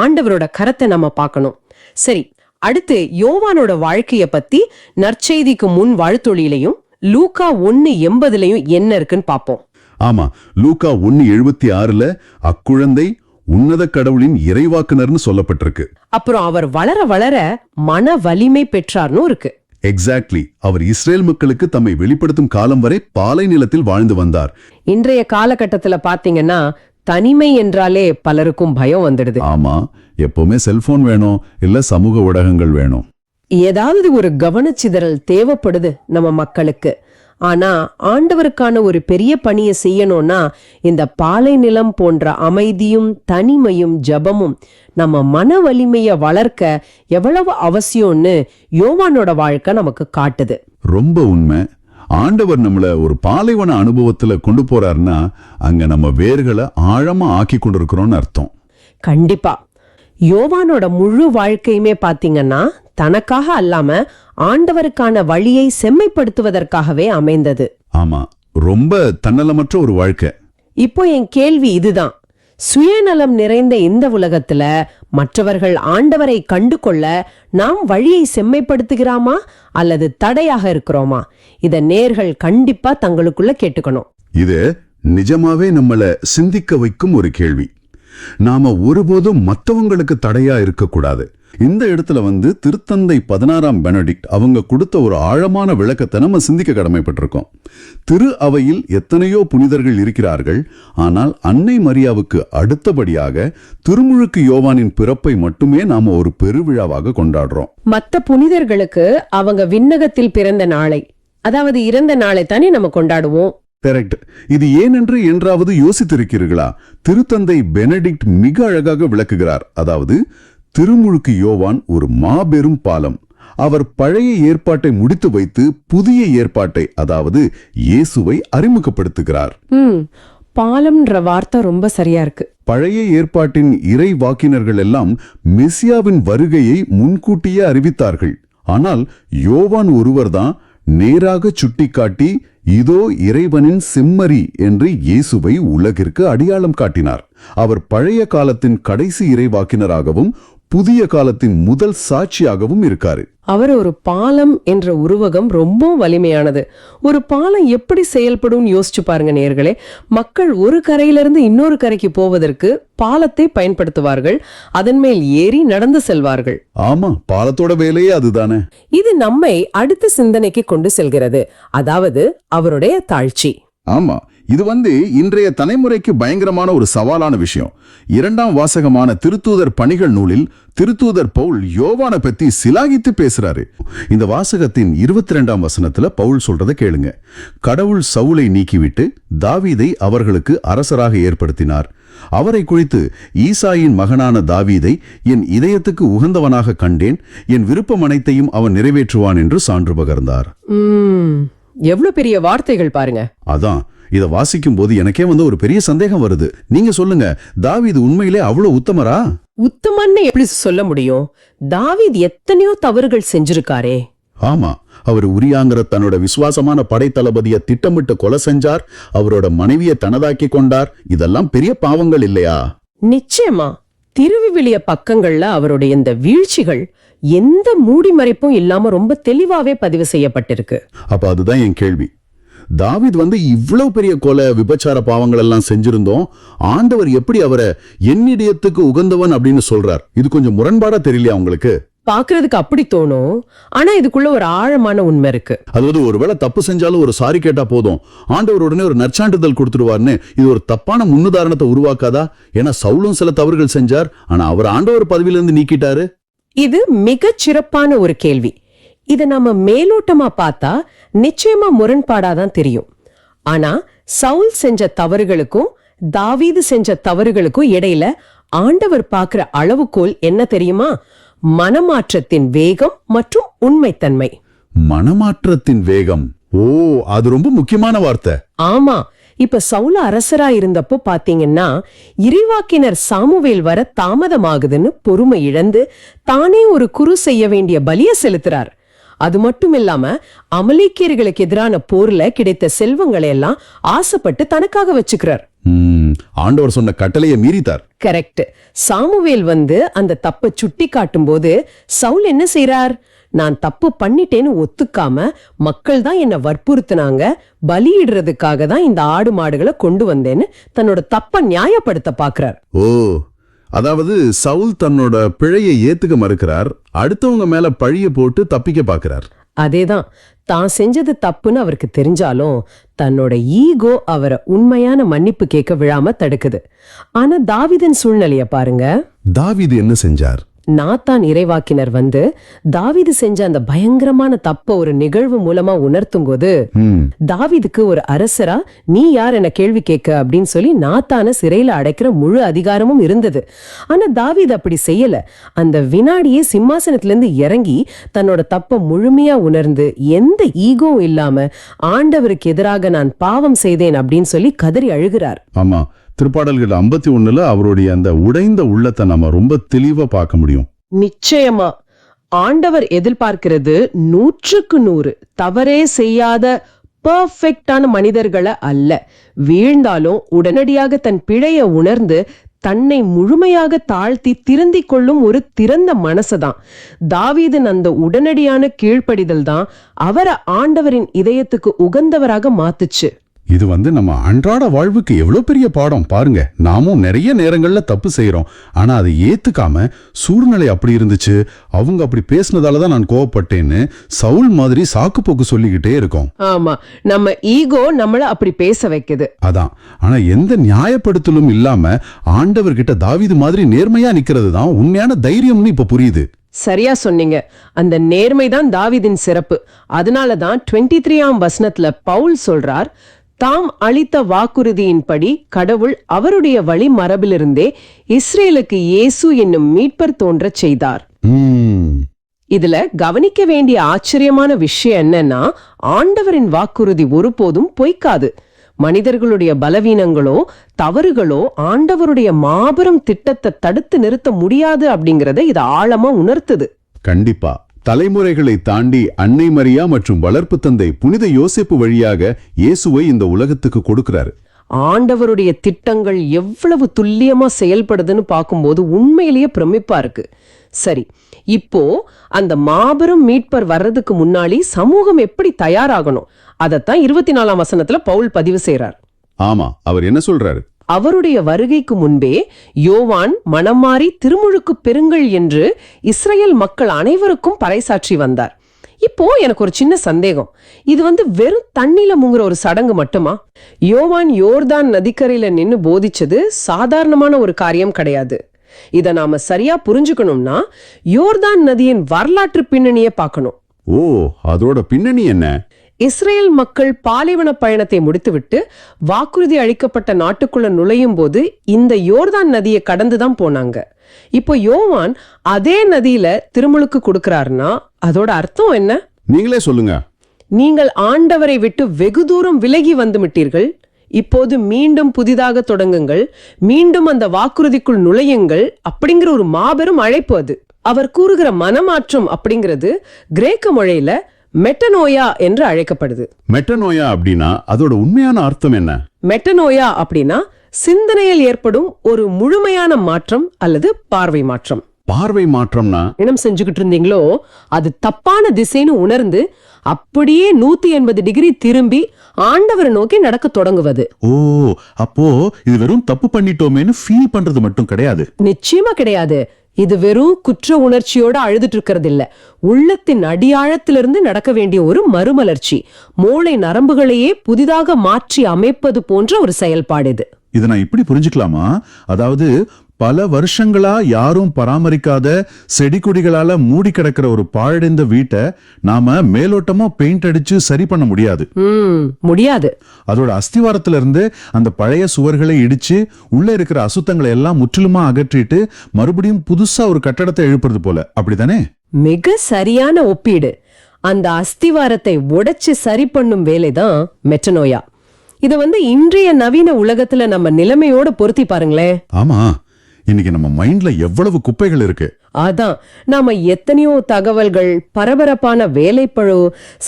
ஆண்டவரோட கரத்தை நம்ம பார்க்கணும். சரி, அடுத்து யோவானோட வாழ்க்கைய பத்தி நற்செய்திக்கு முன் வாழ்த்தொழிலையும் லூக்கா 1:80 என்ன இருக்குன்னு பாப்போம். ஆமா, லூக்கா 1:76 அக்குழந்தை உன்னத கடவுளின் இறைவாக்குனர்னு சொல்லப்பட்டிருக்கு. அப்புறம் அவர் வளர வளர மன வலிமை பெற்றார்னு இருக்கு. எக்ஸாக்ட்லி. அவர் இஸ்ரேல் மக்களுக்கு தம்மை வெளிப்படுத்தும் காலம் வரை பாலை நிலத்தில் வாழ்ந்து வந்தார். இன்றைய காலகட்டத்துல பாத்தீங்கன்னா தனிமை என்றாலே பலருக்கும் பயம் வந்துடுது. ஆமா, எப்பவுமே செல்போன் வேணும், இல்ல சமூக ஊடகங்கள் வேணும். ஏதாவது ஒரு கவனச்சிதறல் தேவைப்படுது நம்ம மக்களுக்கு. ஆனா ஆண்டவருக்கான ஒரு பெரிய பணியை செய்யணும்னா இந்த பாலை நிலம் போன்ற அமைதியும் தனிமையும் ஜபமும் நம்ம மன வலிமைய வளர்க்க எவ்வளவு அவசியம்னு யோவானோட வாழ்க்கை நமக்கு காட்டுது. ரொம்ப உண்மை. ஆண்டவர் நம்மள ஒரு பாலைவன அனுபவத்துல கொண்டு போறாருன்னா அங்க நம்ம வேர்களை ஆழமா ஆக்கி கொண்டிருக்கிறோம்னு அர்த்தம். கண்டிப்பா. யோவானோட முழு வாழ்க்கையுமே பாத்தீங்கன்னா தனக்காக அல்லாம ஆண்டவருக்கான வழியை செம்மைப்படுத்துவதற்காகவே அமைந்தது. ஆமா, ரொம்ப தன்னலமற்ற ஒரு வாழ்க்கை. இப்போ என் கேள்வி இதுதான். சுயநலம் நிறைந்த இந்த உலகத்துல மற்றவர்கள் ஆண்டவரை கண்டு கொள்ள நாம் வழியை செம்மைப்படுத்துகிறோமா அல்லது தடையாக இருக்கிறோமா? இத நேர்கள் கண்டிப்பா தங்களுக்குள்ள கேட்டுக்கணும். இது நிஜமாவே நம்மள சிந்திக்க வைக்கும் ஒரு கேள்வி. நாம ஒருபோதும் மற்றவங்களுக்கு தடையா இருக்கக்கூடாது. இந்த இடத்துல திருத்தந்தை 16ஆம் பெனடிக்ட் அவங்க கொடுத்த ஒரு ஆழமான விளக்கத்தை நம்ம சிந்திக்க கடமைப்பட்டிருக்கோம். திரு அவையில் எத்தனையோ புனிதர்கள் இருக்கிறார்கள். ஆனால் அன்னை மரியாவுக்கு அடுத்தபடியாக திருமுழுக்கு யோவானின் பிறப்பை மட்டுமே நாம ஒரு பெருவிழாவாக கொண்டாடுறோம். மத்த புனிதர்களுக்கு அவங்க விண்ணகத்தில் பிறந்த நாளை, அதாவது இறந்த நாளை தானே நம்ம கொண்டாடுவோம். கரெக்ட். இது ஏனென்று என்றாவது யோசித்திருக்கிறீர்களா? திருத்தந்தை பெனடிக்ட் மிக அழகாக விளக்குகிறார். அதாவது திருமுழுக்கு யோவான் ஒரு மாபெரும் பாலம். அவர் பழைய ஏற்பாட்டை முடித்து வைத்து புதிய ஏற்பாட்டை, அதாவது இயேசுவை அறிமுகப்படுத்துகிறார். பாலம்ன்ற வார்த்தை ரொம்ப சரியா இருக்கு. பழைய ஏற்பாட்டின் இறை வாக்கினர்கள் எல்லாம் மெசியாவின் வருகையை முன்கூட்டியே அறிவித்தார்கள். ஆனால் யோவான் ஒருவர்தான் நேராக சுட்டிக்காட்டி இதோ இறைவனின் செம்மறி என்று இயேசுவை உலகிற்கு அடையாளம் காட்டினார். அவர் பழைய காலத்தின் கடைசி இறைவாக்கினராகவும் புதிய காலத்தின் முதல் சாட்சியாகவும் இருக்காரு. அவர் ஒரு பாலம் என்ற உருவகம் ரொம்ப வலிமையானது. ஒரு பாலம் எப்படி செயல்படும் யோசிச்சு பாருங்க நேயர்களே. மக்கள் ஒரு கரையிலிருந்து இன்னொரு கரைக்கு போவதற்கு பாலத்தை பயன்படுத்துவார்கள். அதன் மேல் ஏறி நடந்து செல்வார்கள். ஆமா, பாலத்தோட வேலையே அதுதானே. இது நம்மை அடுத்த சிந்தனைக்கு கொண்டு செல்கிறது. அதாவது அவருடைய தாழ்ச்சி. ஆமா, இது இன்றைய தலைமுறைக்கு பயங்கரமான ஒரு சவாலான விஷயம். 2ஆம் வாசகமான திருத்தூதர் பணிகள் நூலில் திருத்தூதர் பவுல் யோவானை பத்தி சிலாகித்து பேசுறாரு. இந்த வாசகத்தின் 22ஆம் வசனத்துல பவுல் சொல்றதை கேளுங்க. கடவுள் சவுலை நீக்கிவிட்டு தாவீதை அவர்களுக்கு அரசராக ஏற்படுத்தினார். அவரை குறித்து ஈசாயின் மகனான தாவீதை என் இதயத்துக்கு உகந்தவனாக கண்டேன், என் விருப்பம் அனைத்தையும் அவன் நிறைவேற்றுவான் என்று சான்று பகர்ந்தார். எவ்வளவு பெரிய வார்த்தைகள் பாருங்க. அதான், இத வாசிக்கும் போது எனக்கே ஒரு பெரிய சந்தேகம் வருது. நீங்க சொல்லுங்க, தாவீது உண்மையிலே அவ்வளவு உத்தமரா? உத்தமன்னு எப்படி சொல்ல முடியும்? தாவீது எத்தனையோ தவறுகள் செஞ்சிருக்காரே. ஆமா, அவர் உரியாங்கிற தன்னோட விசுவாசமான படைத்தளபதியை திட்டமிட்டு கொலை செஞ்சார். அவரோட மனைவியை தனதாக்கி கொண்டார். இதெல்லாம் பெரிய பாவங்கள் இல்லையா? நிச்சயமா திருவிவிலிய பக்கங்கள்ல அவருடைய இந்த வீழ்ச்சிகள் எந்த மூடி மறைப்பும் இல்லாம ரொம்ப தெளிவாவே பதிவு செய்யப்பட்டிருக்கு. அப்ப அதுதான் என் கேள்வி. தாவீது இவ்வளவு பெரிய கொலை விபச்சார பாவங்கள் எல்லாம் செஞ்சிருந்தோம், ஆண்டவர் எப்படி அவரை என்னிடத்துக்கு உகந்தவன் அப்படின்னு சொல்றார்? இது கொஞ்சம் முரண்பாடா தெரியலையா உங்களுக்கு? பாக்குறதுக்கு அப்படி தோணும், ஆனா இதுக்குள்ள ஒரு ஆழமான உண்மை இருக்கு. அதாவது ஒருவேளை தப்பு செஞ்சாலும் ஒரு சாரி கேட்டா போதும், ஆண்டவர் உடனே ஒரு நற்சான்றிதழ் கொடுத்துருவார்னு இது ஒரு தப்பான முன்னுதாரணத்தை உருவாக்காதா? ஏன்னா சவுலும் சில தவறுகள் செஞ்சார், ஆனா அவர் ஆண்டவர் பதவியிலிருந்து நீக்கிட்டாரு. இது மிகச் சிறப்பான ஒரு கேள்வி. இத நாம மேலோட்டமா பார்த்தா நிச்சயமா முரண்பாடாதான் தெரியும். ஆனா சவுல் செஞ்ச தவறுகளுக்கும் தாவீது செஞ்ச தவறுகளுக்கும் இடையில ஆண்டவர் பார்க்கிற அளவுகோல் என்ன தெரியுமா? மனமாற்றத்தின் வேகம் மற்றும் உண்மைத்தன்மை. மனமாற்றத்தின் வேகம், ஓ, அது ரொம்ப முக்கியமான வார்த்தை. ஆமா, இப்ப சவுல அரசரா இருந்தப்போ பாத்தீங்கன்னா இறைவாக்கினர் சாமுவேல் வர தாமதமாகுதுன்னு பொறுமை இழந்து தானே ஒரு குரு செய்ய வேண்டிய பலிய செலுத்துறார். அது மட்டும் இல்லாம அமலேக்கியர்களுக்கு எதிரான போர்ல கிடைத்த செல்வங்களை எல்லாம் ஆசைப்பட்டு தனக்காக வச்சுக்கிறார். ஆண்டவர் சொன்ன கட்டளையை மீறித்தார். கரெக்ட். சாமுவேல் அந்த தப்பை சுட்டி காட்டும் போது சவுல் என்ன செய்யறார்? நான் தப்பு பண்ணிட்டேன்னு ஒத்துக்காம மக்கள் தான் என்ன வற்புறுத்தினாங்க, பலியிடுறதுக்காக தான் இந்த ஆடு மாடுகளை கொண்டு வந்தேன்னு தன்னோட தப்ப நியாயப்படுத்த பாக்குறார். ஓ, அதாவது சவுல் தன்னோட பிழையை ஏத்துக்க மறுக்கிறார், அடுத்தவங்க மேல பழிய போட்டு தப்பிக்க பாக்குறார். அதேதான், தான் செஞ்சது தப்புன்னு அவருக்கு தெரிஞ்சாலும் தன்னோட ஈகோ அவரை உண்மையான மன்னிப்பு கேட்க விழாம தடுக்குது. ஆனா தாவீதின் சூழ்நிலைய பாருங்க. தாவீது என்ன செஞ்சார்? நாத்தான் இறைவாக்கினர் தாவீது செஞ்ச அந்த பயங்கரமான தப்ப ஒரு நிகழ்வு மூலமா உணர்த்தும் போது தாவீதுக்கு ஒரு அரசரா நீ யார் என கேள்வி கேட்க அப்படின்னு சொல்லி நாத்தான சிறையில அடைக்கிற முழு அதிகாரமும் இருந்தது. ஆனா தாவீது அப்படி செய்யல. அந்த வினாடியே சிம்மாசனத்திலிருந்து இறங்கி தன்னோட தப்ப முழுமையா உணர்ந்து எந்த ஈகோவும் இல்லாம ஆண்டவருக்கு எதிராக நான் பாவம் செய்தேன் அப்படின்னு சொல்லி கதறி அழுகிறார். ஆமா, திருப்பாடல்கள் 51 அவருடைய அந்த உடைந்த உள்ளத்தை நம்ம ரொம்ப தெளிவா பார்க்க முடியும். நிச்சயமா ஆண்டவர் எதிர்பார்க்கிறது 100% தவறே செய்யாத பெர்ஃபெக்டான மனிதர்களை அல்ல. வீழ்ந்தாலும் உடனடியாக தன் பிழைய உணர்ந்து தன்னை முழுமையாக தாழ்த்தி திருந்திக் கொள்ளும் ஒரு திறந்த மனசுதான். தாவீதின் அந்த உடனடியான கீழ்ப்படிதல் தான் அவரை ஆண்டவரின் இதயத்துக்கு உகந்தவராக மாத்துச்சு. இது நம்ம அன்றாட வாழ்வுக்கு எவ்வளவு பெரிய பாடம் பாருங்க. நாமும் நிறைய நேரங்கள்ல தப்பு செய்யறோம், ஆனா அதை ஏத்துக்காம சூழ்நிலை அப்படி இருந்துச்சு, அவங்க அப்படி பேசினதாலதான் நான் கோவப்பட்டேன்னு சவுல் மாதிரி சாக்கு போக்கு சொல்லிக்கிட்டே இருக்கோம். ஆமா, நம்ம ஈகோ நம்மள அப்படி பேச வைக்குது. அதான், ஆனா எந்த நியாயப்படுத்தலும் இல்லாம ஆண்டவர்கிட்ட தாவீது மாதிரி நேர்மையா நிக்கிறது தான் உண்மையான தைரியம்னு இப்ப புரியுது. சரியா சொன்னீங்க. அந்த நேர்மைதான் தாவீதின் சிறப்பு. அதனாலதான் 23ஆம் வசனத்துல பவுல் சொல்றார், தாம் அளித்த வாக்குறுதியின்படி கடவுள் அவருடைய வழி மரபிலிருந்தே இஸ்ரேலுக்கு இயேசு என்னும் மீட்பர் தோன்றச் செய்தார். இதுல கவனிக்க வேண்டிய ஆச்சரியமான விஷயம் என்னன்னா, ஆண்டவரின் வாக்குறுதி ஒருபோதும் பொய்க்காது. மனிதர்களுடைய பலவீனங்களோ தவறுகளோ ஆண்டவருடைய மாபெரும் திட்டத்தை தடுத்து நிறுத்த முடியாது அப்படிங்கறத இது ஆழமா உணர்த்துது. கண்டிப்பா. தலைமுறைகளை தாண்டி அன்னை மரியா மற்றும் வளர்ப்பு தந்தை புனித யோசேப்பு வழியாக இயேசுவை இந்த உலகத்துக்கு கொடுக்கிறாரு. ஆண்டவருடைய திட்டங்கள் எவ்வளவு துல்லியமா செயல்படுதுன்னு பார்க்கும்போது உண்மையிலேயே பிரமிப்பா இருக்கு. சரி, இப்போ அந்த மாபெரும் மீட்பர் வர்றதுக்கு முன்னாடி சமூகம் எப்படி தயாராகணும் அதத்தான் 24ஆம் வசனத்துல பவுல் பதிவு செய்றார். ஆமா, அவர் என்ன சொல்றாரு? அவருடைய வருகைக்கு முன்பே யோவான் மனமாறி திருமுழுக்கு பெறுங்கள் என்று இஸ்ரேல் மக்கள் அனைவருக்கும் பறைசாற்றி வந்தார். இப்போ எனக்கு ஒரு சின்ன சந்தேகம், இது வெறும் தண்ணில முங்குற ஒரு சடங்கு மட்டுமா? யோவான் யோர்தான் நதிக்கரையில நின்னு போதிச்சது சாதாரணமான ஒரு காரியம் கிடையாது. இத நாம சரியா புரிஞ்சுக்கணும்னா யோர்தான் நதியின் வரலாற்று பின்னணியை பார்க்கணும். ஓ, அதோட பின்னணி என்ன? இஸ்ரேல் மக்கள் பாலைவன பயணத்தை முடித்துவிட்டு வாக்குறுதி அளிக்கப்பட்ட நாட்டுக்குள்ள நுழையும் போது இந்த யோர்தான் நதியை கடந்துதான் போனாங்க. இப்போ யோவான் அதே நதியில திருமுழுக்கு கொடுக்கிறாருன்னா அதோட அர்த்தம் என்ன? நீங்களே சொல்லுங்க. நீங்கள் ஆண்டவரை விட்டு வெகு தூரம் விலகி வந்து விட்டீர்கள், இப்போது மீண்டும் புதிதாக தொடங்குங்கள், மீண்டும் அந்த வாக்குறுதிக்குள் நுழையுங்கள் அப்படிங்கிற ஒரு மாபெரும் அழைப்பு அது. அவர் கூறுகிற மனமாற்றம் அப்படிங்கிறது கிரேக்க மொழியில மெட்டனோயா என்று அழைக்கப்படுது. மெட்டனோயா அப்படின்னா அதோட உண்மையான அர்த்தம் என்ன? மெட்டனோயா அப்படின்னா சிந்தனையில் ஏற்படும் ஒரு முழுமையான மாற்றம் அல்லது பார்வை மாற்றம். பார்வை மாற்றம்னா இனம் செஞ்சுக்கிட்டு இருந்தீங்களோ அது தப்பான திசைன்னு உணர்ந்து அப்படியே 180 டிகிரி திரும்பி ஆண்டவரை நோக்கி நடக்க தொடங்குவது. ஓ, அப்போ இது வெறும் தப்பு பண்ணிட்டோமேன்னு ஃபீல் பண்றது மட்டும் கிடையாது. நிச்சயமா கிடையாது. இது வெறும் குற்ற உணர்ச்சியோட அழுதுட்டு இருக்கிறது இல்ல, உள்ளத்தின் அடியாழத்திலிருந்து நடக்க வேண்டிய ஒரு மறுமலர்ச்சி, மூளை நரம்புகளையே புதிதாக மாற்றி அமைப்பது போன்ற ஒரு செயல்பாடு இது. இதை நான் இப்படி புரிஞ்சுக்கலாமா? அதாவது பல வருஷங்களா யாரும் பராமரிக்காத செடி கொடிகளால மூடி கிடக்கிற ஒரு பாழடைந்த வீட்டை நாம மேலோட்டமா பெயிண்ட் அடிச்சு சரி பண்ண முடியாது. முடியாது. அதோட அஸ்திவாரத்துல இருந்து அந்த பழைய சுவர்களை இடிச்சு உள்ள இருக்கிற அசுத்தங்களை எல்லாம் முற்றிலுமா அகற்றிட்டு மறுபடியும் புதுசா ஒரு கட்டடத்தை எழுப்புறது போல, அப்படித்தானே? மிக சரியான ஒப்பீடு. அந்த அஸ்திவாரத்தை உடைச்சு சரி பண்ணும் வேலைதான் மெட்டனோயா. இத இன்றைய நவீன உலகத்துல நம்ம நிலைமையோட பொருத்தி பாருங்களேன். ஆமா, இன்னைக்கு நம்ம மைண்ட்ல எவ்வளவு குப்பைகள் இருக்கு. அதான் நாம எத்தனையோ தகவல்கள், பரபரப்பான வேலைப்பழு,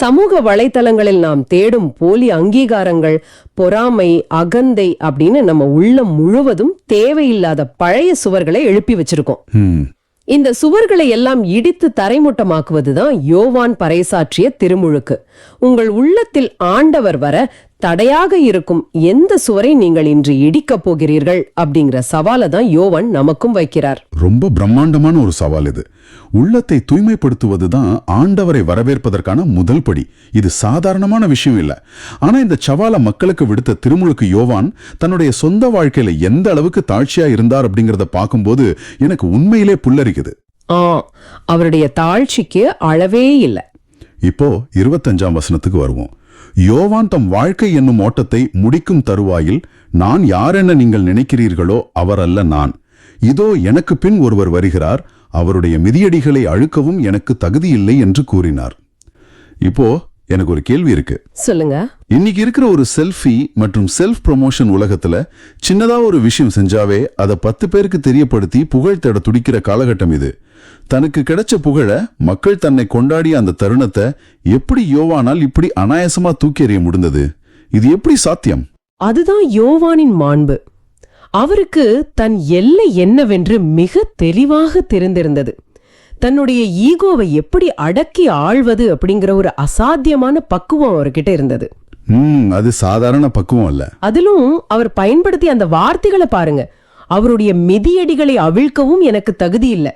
சமூக வலைத்தளங்களில் நாம் தேடும் போலி அங்கீகாரங்கள், பொறாமை, அகந்தை அப்படின்னு நம்ம உள்ளம் முழுவதும் தேவையில்லாத பழைய சுவர்களை எழுப்பி வச்சிருக்கோம். இந்த சுவர்களை எல்லாம் இடித்து தரைமுட்டமாக்குவதுதான் யோவான் பறைசாற்றிய திருமுழுக்கு. உங்கள் உள்ளத்தில் ஆண்டவர் வர தடையாக இருக்கும் எந்த சுவரை நீங்கள் இன்று இடிக்கப் போகிறீர்கள் அப்படிங்கிற சவாலை தான் யோவான் நமக்கும் வைக்கிறார். ரொம்ப பிரம்மாண்டமான ஒரு சவால் இது. உள்ளத்தை தூய்மைப்படுத்துவதுதான் ஆண்டவரை வரவேற்பதற்கான முதல் படி. இது சாதாரணமான விஷயம் இல்ல. ஆனா இந்த சவாலை மக்களுக்கு விடுத்த திருமுழுக்கு யோவான் தன்னுடைய சொந்த வாழ்க்கையில எந்த அளவுக்கு தாழ்ச்சியா இருந்தார் அப்படிங்கறத பார்க்கும்போது எனக்கு உண்மையிலே புல்லரிக்குது. அவருடைய தாழ்ச்சிக்கு அளவே இல்ல. இப்போ 25ஆம் வசனத்துக்கு வருவோம். யோவான் தம் வாழ்க்கை என்னும் ஓட்டத்தை முடிக்கும் தருவாயில், நான் யாரென நீங்கள் நினைக்கிறீர்களோ அவர் அல்ல நான். இதோ எனக்கு பின் ஒருவர் வருகிறார், அவருடைய மிதியடிகளை அழுக்கவும் எனக்கு தகுதி இல்லை என்று கூறினார். இப்போ எனக்கு ஒரு கேள்வி இருக்கு. சொல்லுங்க. இன்னைக்கு இருக்கிற ஒரு செல்ஃபி மற்றும் செல்ஃப் ப்ரமோஷன் உலகத்துல சின்னதா ஒரு விஷயம் செஞ்சாவே அதை 10 பேருக்கு தெரியப்படுத்தி புகழ் தேட துடிக்கிற காலகட்டம் இது. தனக்கு கிடைச்ச புகழ, மக்கள் தன்னை கொண்டாடிய அந்த தருணத்தை எப்படி யோவானால் இப்படி அனாயாசமா தூக்கி எறிய முடிந்தது? இது எப்படி சாத்தியம்? அதுதான் யோவானின் மாண்பு. அவருக்கு தன் எல்லை என்னவென்று மிக தெளிவாக தெரிந்திருந்தது. தன்னுடைய ஈகோவை எப்படி அடக்கி ஆள்வது அப்படிங்கிற ஒரு அசாத்தியமான பக்குவம் அவர்கிட்ட இருந்தது. அது சாதாரண பக்குவம் அல்ல. அதிலும் அவர் பயன்படுத்திய அந்த வார்த்தைகளை பாருங்க. அவருடைய மிதியடிகளை அவிழ்க்கவும் எனக்கு தகுதி இல்ல.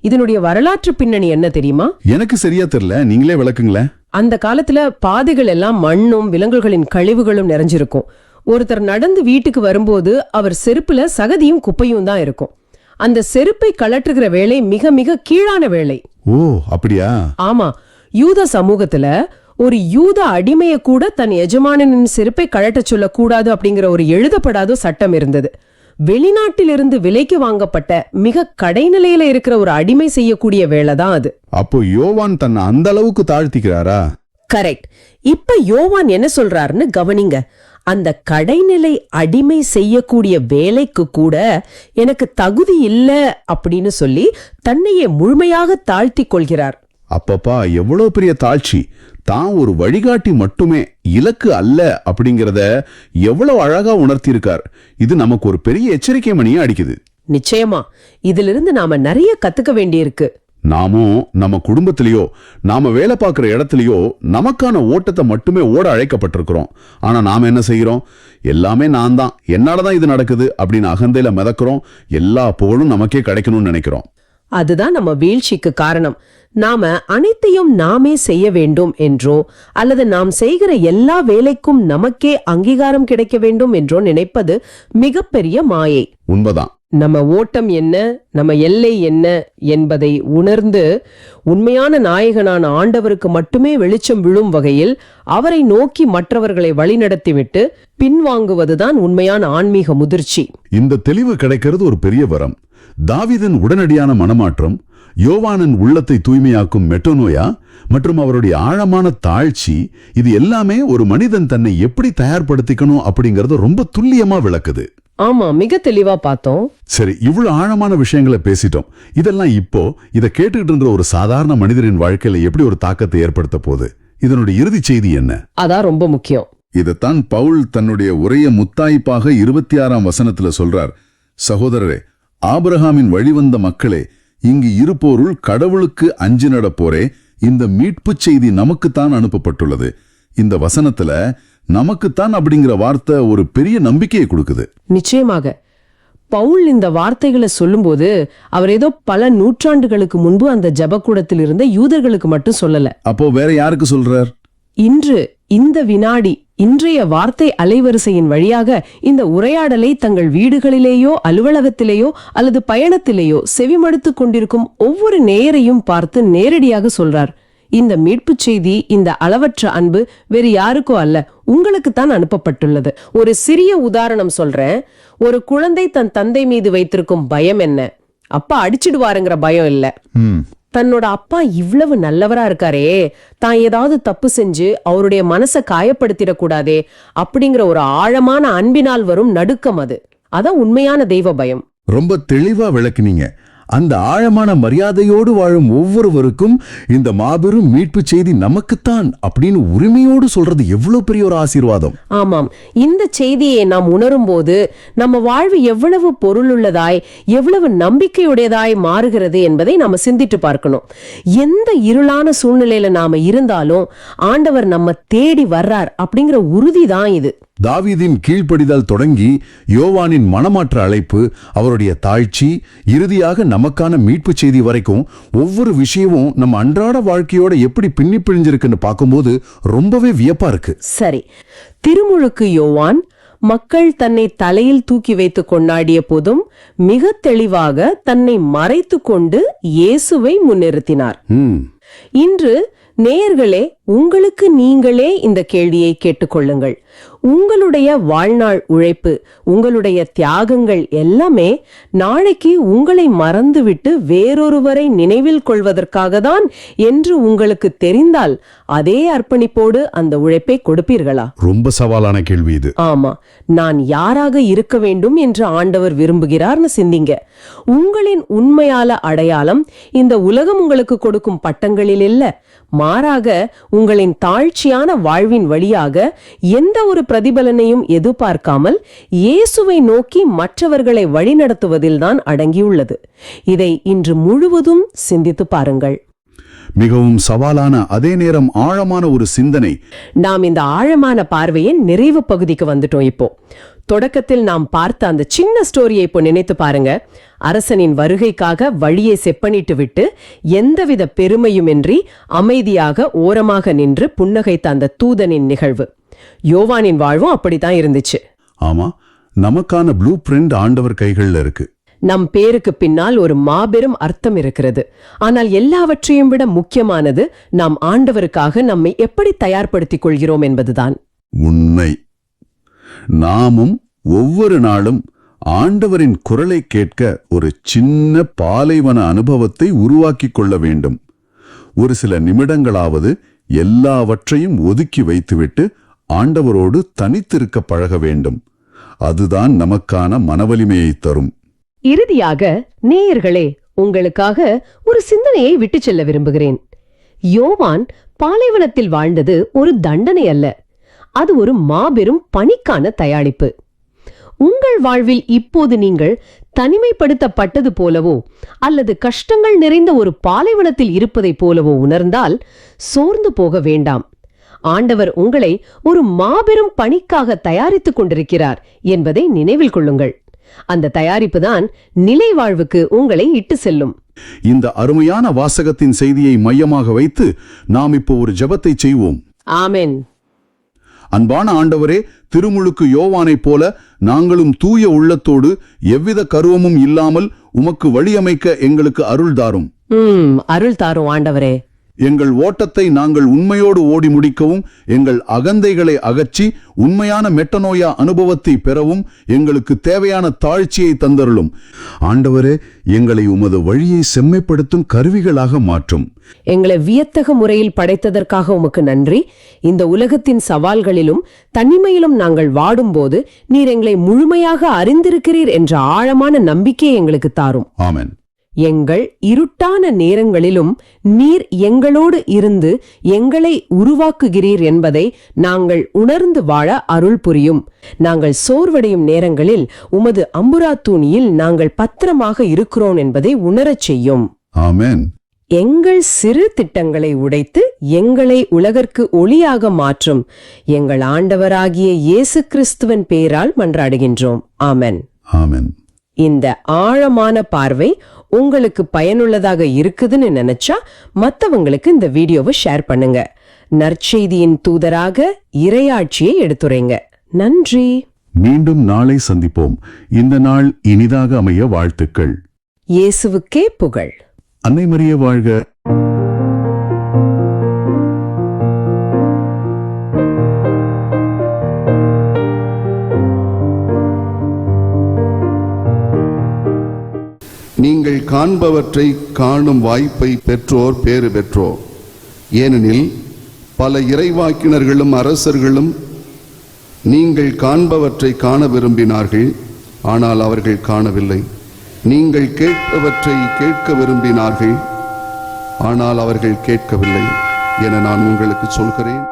இதனுடைய வரலாற்று பின்னணி என்ன தெரியுமா? எனக்கு சரியா தெரியல, நீங்களே விளக்குங்களேன். அந்த காலத்துல பாதைகள் எல்லாம் மண்ணும் விலங்குகளின் கழிவுகளும் நிறைஞ்சிருக்கும். ஒருத்தர் நடந்து வீட்டுக்கு வரும்போது அவர் செருப்புல சகதியும் குப்பையும் தான் இருக்கும். அந்த செருப்பை கழற்றுகிற வேலை மிக மிக கீழான வேலை. ஓ, அப்படியா? ஆமா. யூத சமூகத்துல ஒரு யூத அடிமைய கூட தன் எஜமானனின் செருப்பை கழட்ட சொல்லக்கூடாது அப்படிங்கிற ஒரு எழுதப்படாத சட்டம் இருந்தது. வெளிநாட்டிலிருந்து விலைக்கு வாங்கப்பட்ட மிக கடைநிலையில இருக்கிற ஒரு அடிமை செய்யக்கூடிய வேலை தான் அது. அப்போ யோவான் தன்னை அந்த அளவுக்கு தாழ்த்திக்கிறாரா? கரெக்ட். இப்ப யோவான் என்ன சொல்றாருன்னு கவனிங்க. அந்த கடைநிலை அடிமை செய்யக்கூடிய வேலைக்கு கூட எனக்கு தகுதி இல்ல அப்படின்னு சொல்லி தன்னையே முழுமையாக தாழ்த்தி கொள்கிறார். அப்பப்பா, எவ்வளவு பெரிய தாழ்ச்சி! தான் ஒரு வழிகாட்டி மட்டுமே, இலக்கு அல்ல அப்படிங்கறத எவ்வளவு அழகா உணர்த்தியிருக்கார். இது நமக்கு ஒரு பெரிய எச்சரிக்கை மணியை அடிக்குது. நிச்சயமா இதிலிருந்து நாம நிறைய கத்துக்க வேண்டியிருக்கு. நாமும் நம்ம குடும்பத்திலேயோ நாம வேலை பார்க்கிற இடத்துலயோ நமக்கான ஓட்டத்தை மட்டுமே ஓட அழைக்கப்பட்டிருக்கிறோம். ஆனா நாம என்ன செய்யறோம்? எல்லாமே நான் தான், என்னாலதான் இது நடக்குது அப்படின்னு அகந்தையில மிதக்கிறோம். எல்லா புகழும் நமக்கே கிடைக்கணும்னு நினைக்கிறோம். அதுதான் நம்ம வீழ்ச்சிக்கு காரணம். நாம அனைத்தையும் நாமே செய்ய வேண்டும் என்றோ அல்லது நாம் செய்கிற எல்லா வேலைக்கும் நமக்கே அங்கீகாரம் கிடைக்க வேண்டும் என்றோ நினைப்பது மிகப்பெரிய மாயை. உண்மைதான். நம்ம ஓட்டம் என்ன, நம்ம எல்லை என்ன என்பதை உணர்ந்து உண்மையான நாயகனான ஆண்டவருக்கு மட்டுமே வெளிச்சம் விழும் வகையில் அவரை நோக்கி மற்றவர்களை வழிநடத்திவிட்டு பின்வாங்குவதுதான் உண்மையான ஆன்மீக முதிர்ச்சி. இந்த தெளிவு கிடைக்கிறது ஒரு பெரிய வரம். தாவீதின் உடனடியான மனமாற்றம், யோவானின் உள்ளத்தை தூய்மையாக்கும் மெட்டனோயா மற்றும் அவருடைய ஆழமான தாழ்ச்சி, இது எல்லாமே ஒரு மனிதன் தன்னை எப்படி தயார்படுத்திக்கணும் அப்படிங்கறத ரொம்ப துல்லியமா விளக்குது. ஆமா, மிக தெளிவா பார்த்தோம். சரி, இவ்வளவு ஆழமான விஷயங்களை பேசிட்டோம். இதெல்லாம் இப்போ இதை கேட்டுக்கிட்டு இருந்த ஒரு சாதாரண மனிதரின் வாழ்க்கையில எப்படி ஒரு தாக்கத்தை ஏற்படுத்த போகுது? இதனுடைய இறுதி செய்தி என்ன? அதான் ரொம்ப முக்கியம். இதைத்தான் பவுல் தன்னுடைய உரைய முத்தாய்ப்பாக 26ஆம் வசனத்துல சொல்றார். சகோதரரே, ஆபிரகாமின் வழிவந்த மக்களே, இங்கு இருப்போருள் கடவுளுக்கு அஞ்சி நடப்போரே, இந்த மீட்புச் செய்தி நமக்குத்தான் அனுப்பப்பட்டுள்ளது. இந்த வசனத்துல நமக்குத்தான் அப்படிங்கிற வார்த்தை ஒரு பெரிய நம்பிக்கையை கொடுக்குது. நிச்சயமாக பவுல் இந்த வார்த்தைகளை சொல்லும்போது அவர் ஏதோ பல நூற்றாண்டுகளுக்கு முன்பு அந்த ஜபக்கூடத்தில் இருந்த யூதர்களுக்கு மட்டும் சொல்லல. அப்போ வேற யாருக்கு சொல்றார்? இன்று இந்த வினாடி இன்றைய வார்த்தை அலைவரிசையின் வழியாக இந்த உரையாடலை தங்கள் வீடுகளிலேயோ அலுவலகத்திலேயோ அல்லது பயணத்திலேயோ செவிமடுத்துக் கொண்டிருக்கும் ஒவ்வொரு நேயரையும் பார்த்து நேரடியாக சொல்றார். இந்த மீட்புச் செய்தி, இந்த அளவற்ற அன்பு வேறு யாருக்கோ அல்ல, உங்களுக்குத்தான் அனுப்பப்பட்டுள்ளது. ஒரு சிறிய உதாரணம் சொல்றேன். ஒரு குழந்தை தன் தந்தை மீது வைத்திருக்கும் பயம் என்ன? அப்பா அடிச்சிடுவாருங்கிற பயம் இல்ல. தன்னோட அப்பா இவ்வளவு நல்லவரா இருக்காரே, தான் ஏதாவது தப்பு செஞ்சு அவருடைய மனசை காயப்படுத்திடக்கூடாதே அப்படிங்கிற ஒரு ஆழமான அன்பினால் வரும் நடுக்கம். அதான் உண்மையான தெய்வ பயம். ரொம்ப தெளிவா விளக்குனீங்க. அந்த ஆழமான மரியாதையோடு வாழும் ஒவ்வொருவருக்கும் இந்த மாபெரும் மீட்பு செய்தி நமக்குத்தான் அப்படின்னு உரிமையோடு சொல்றது எவ்வளவு பெரிய ஒரு ஆசீர்வாதம். ஆமாம், இந்த செய்தியை நாம் உணரும் போது நம்ம வாழ்வு எவ்வளவு பொருளுள்ளதாய், எவ்வளவு நம்பிக்கையுடையதாய் மாறுகிறது என்பதை நாம சிந்திட்டு பார்க்கணும். எந்த இருளான சூழ்நிலையில நாம இருந்தாலும் ஆண்டவர் நம்ம தேடி வர்றார் அப்படிங்கிற உறுதிதான் இது. தாவீதின் கீழ்ப்படிதல் தொடங்கி யோவானின் மனமாற்ற அழைப்பு, அவருடைய தாழ்ச்சி, இறுதியாக நமக்கான மீட்பு செய்தி வரைக்கும் ஒவ்வொரு விஷயமும் நம்ம அன்றாட வாழ்க்கையோட எப்படி பின்னி பிழிஞ்சிருக்குன்னு பார்க்கும்போது ரொம்பவே வியப்பா இருக்கு. சரி, திருமுழுக்கு யோவான் மக்கள் தன்னை தலையில் தூக்கி வைத்து கொண்டாடிய போதும் மிக தெளிவாக தன்னை மறைத்து கொண்டு இயேசுவை முன்னிறுத்தினார். இன்று நேயர்களே, உங்களுக்கு நீங்களே இந்த கேள்வியை கேட்டுக்கொள்ளுங்கள். உங்களுடைய வாழ்நாள் உழைப்பு, உங்களுடைய தியாகங்கள் எல்லாமே நாளைக்கு உங்களை மறந்துவிட்டு வேறொருவரை நினைவில் கொள்வதற்காக தான் என்று உங்களுக்கு தெரிந்தால் அதே அர்ப்பணிப்போடு அந்த உழைப்பை கொடுப்பீர்களா? ரொம்ப சவாலான கேள்வி இது. ஆமா, நான் யாராக இருக்க வேண்டும் என்று ஆண்டவர் விரும்புகிறார்னு சிந்திங்க. உங்களின் உண்மையால அடையாளம் இந்த உலகம் உங்களுக்கு கொடுக்கும் பட்டங்களில் இல்ல, மாறாக உங்களின் தாழ்ச்சியான வாழ்வின் வழியாக எந்த ஒரு பிரதிபலனையும் எதிர்பார்க்காமல் இயேசுவை நோக்கி மற்றவர்களை வழிநடத்துவதில்தான் அடங்கியுள்ளது. இதை இன்று முழுவதும் சிந்தித்து பாருங்கள். மிகவும் சவாலான அதே நேரம் ஆழமான ஒரு சிந்தனை. நாம் இந்த ஆழமான பார்வையின் நிறைவு பகுதிக்கு வந்துட்டோம். இப்போ தொடக்கத்தில் நாம் பார்த்த அந்த சின்ன ஸ்டோரியை இப்போ நினைத்து பாருங்க. அரசனின் வருகைக்காக வழியை செப்பனிட்டு விட்டு எந்தவித பெருமையுமின்றி அமைதியாக ஓரமாக நின்று புன்னகைத்த அந்த தூதனின் நிகழ்வு. யோவானின் வாழ்வும் அப்படித்தான் இருந்துச்சு. ஆமா, நமக்கான ப்ளூ பிரிண்ட் ஆண்டவர் கைகள்ல இருக்கு. நம் பேருக்கு பின்னால் ஒரு மாபெரும் அர்த்தம் இருக்கிறது. ஆனால் எல்லாவற்றையும் விட முக்கியமானது நாம் ஆண்டவருக்காக நம்மை எப்படி தயார்படுத்திக் கொள்கிறோம் என்பதுதான் உண்மை. நாமும் ஒவ்வொரு நாளும் ஆண்டவரின் குரலை கேட்க ஒரு சின்ன பாலைவன அனுபவத்தை உருவாக்கிக் கொள்ள வேண்டும். ஒரு சில நிமிடங்களாவது எல்லாவற்றையும் ஒதுக்கி வைத்துவிட்டு ஆண்டவரோடு தனித்திருக்க பழக வேண்டும். அதுதான் நமக்கான மனவலிமையை தரும். இறுதியாக நேயர்களே, உங்களுக்காக ஒரு சிந்தனையை விட்டு செல்ல விரும்புகிறேன். யோவான் பாலைவனத்தில் வாழ்ந்தது ஒரு தண்டனை அல்ல, அது ஒரு மாபெரும் பணிக்கான தயாரிப்பு. உங்கள் வாழ்வில் இப்போது நீங்கள் தனிமைப்படுத்தப்பட்டது போலவோ அல்லது கஷ்டங்கள் நிறைந்த ஒரு பாலைவனத்தில் இருப்பதைப் போலவோ உணர்ந்தால் சோர்ந்து போக வேண்டாம். ஆண்டவர் உங்களை ஒரு மாபெரும் பணிக்காக தயாரித்துக் கொண்டிருக்கிறார் என்பதை நினைவில் கொள்ளுங்கள். அந்த தயாரிப்பு தான் நிலை வாழ்வுக்கு உங்களை இட்டு செல்லும். இந்த அருமையான வாசகத்தின் செய்தியை மையமாக வைத்து நாம் இப்போ ஒரு ஜெபத்தை செய்வோம். ஆமென். அன்பான ஆண்டவரே, திருமுழுக்கு யோவானைப் போல நாங்களும் தூய உள்ளத்தோடு எவ்வித கருவமும் இல்லாமல் உமக்கு வழியமைக்க எங்களுக்கு அருள் தாரும். அருள் தாரும் ஆண்டவரே. எங்கள் ஓட்டத்தை நாங்கள் உண்மையோடு ஓடி முடிக்கவும் எங்கள் அகந்தைகளை அகற்றி உண்மையான மெட்டனோயா அனுபவத்தை பெறவும் எங்களுக்கு தேவையான தாழ்ச்சியை தந்தருளும். ஆண்டவரே, எங்களை உமது வழியை செம்மைப்படுத்தும் கருவிகளாக மாற்றும். எங்களை வியத்தக முறையில் படைத்ததற்காக உமக்கு நன்றி. இந்த உலகத்தின் சவால்களிலும் தனிமையிலும் நாங்கள் வாடும்போது நீர் எங்களை முழுமையாக அறிந்திருக்கிறீர் என்ற ஆழமான நம்பிக்கையை எங்களுக்கு தாரும். ஆமென். எங்கள் இருட்டான நேரங்களிலும் நீர் எங்களோடு இருந்து எங்களை உருவாக்குகிறீர் என்பதை நாங்கள் உணர்ந்து வாழ அருள் புரியும். நாங்கள் சோர்வடையும் நேரங்களில் உமது அம்புரா தூணியில் நாங்கள் பத்திரமாக இருக்கிறோம் என்பதை உணரச் செய்யும். ஆமென். எங்கள் சிறு திட்டங்களை உடைத்து எங்களை உலகிற்கு ஒளியாக மாற்றும் எங்கள் ஆண்டவராகிய இயேசு கிறிஸ்துவின் பெயரால் மன்றாடுகின்றோம். ஆமென். ஆமென். இந்த ஆழமான பார்வை உங்களுக்கு பயனுள்ளதாக இருக்குதுன்னு நினைச்சா மத்தவங்களுக்கு இந்த வீடியோவை ஷேர் பண்ணுங்க. நற்செய்தியின் தூதராக இறையாட்சியை எடுத்துரைங்க. நன்றி. மீண்டும் நாளை சந்திப்போம். இந்த நாள் இனிதாக அமைய வாழ்த்துக்கள். இயேசுவுக்கே புகழ். அன்னை மரியே வாழ்க. நீங்கள் காண்பவற்றை காணும் வாய்ப்பை பெற்றோர் பேறு பெற்றோர். ஏனெனில் பல இறைவாக்கினர்களும் அரசர்களும் நீங்கள் காண்பவற்றை காண விரும்பினார்கள், ஆனால் அவர்கள் காணவில்லை. நீங்கள் கேட்பவற்றை கேட்க விரும்பினார்கள், ஆனால் அவர்கள் கேட்கவில்லை என நான் உங்களுக்கு சொல்கிறேன்.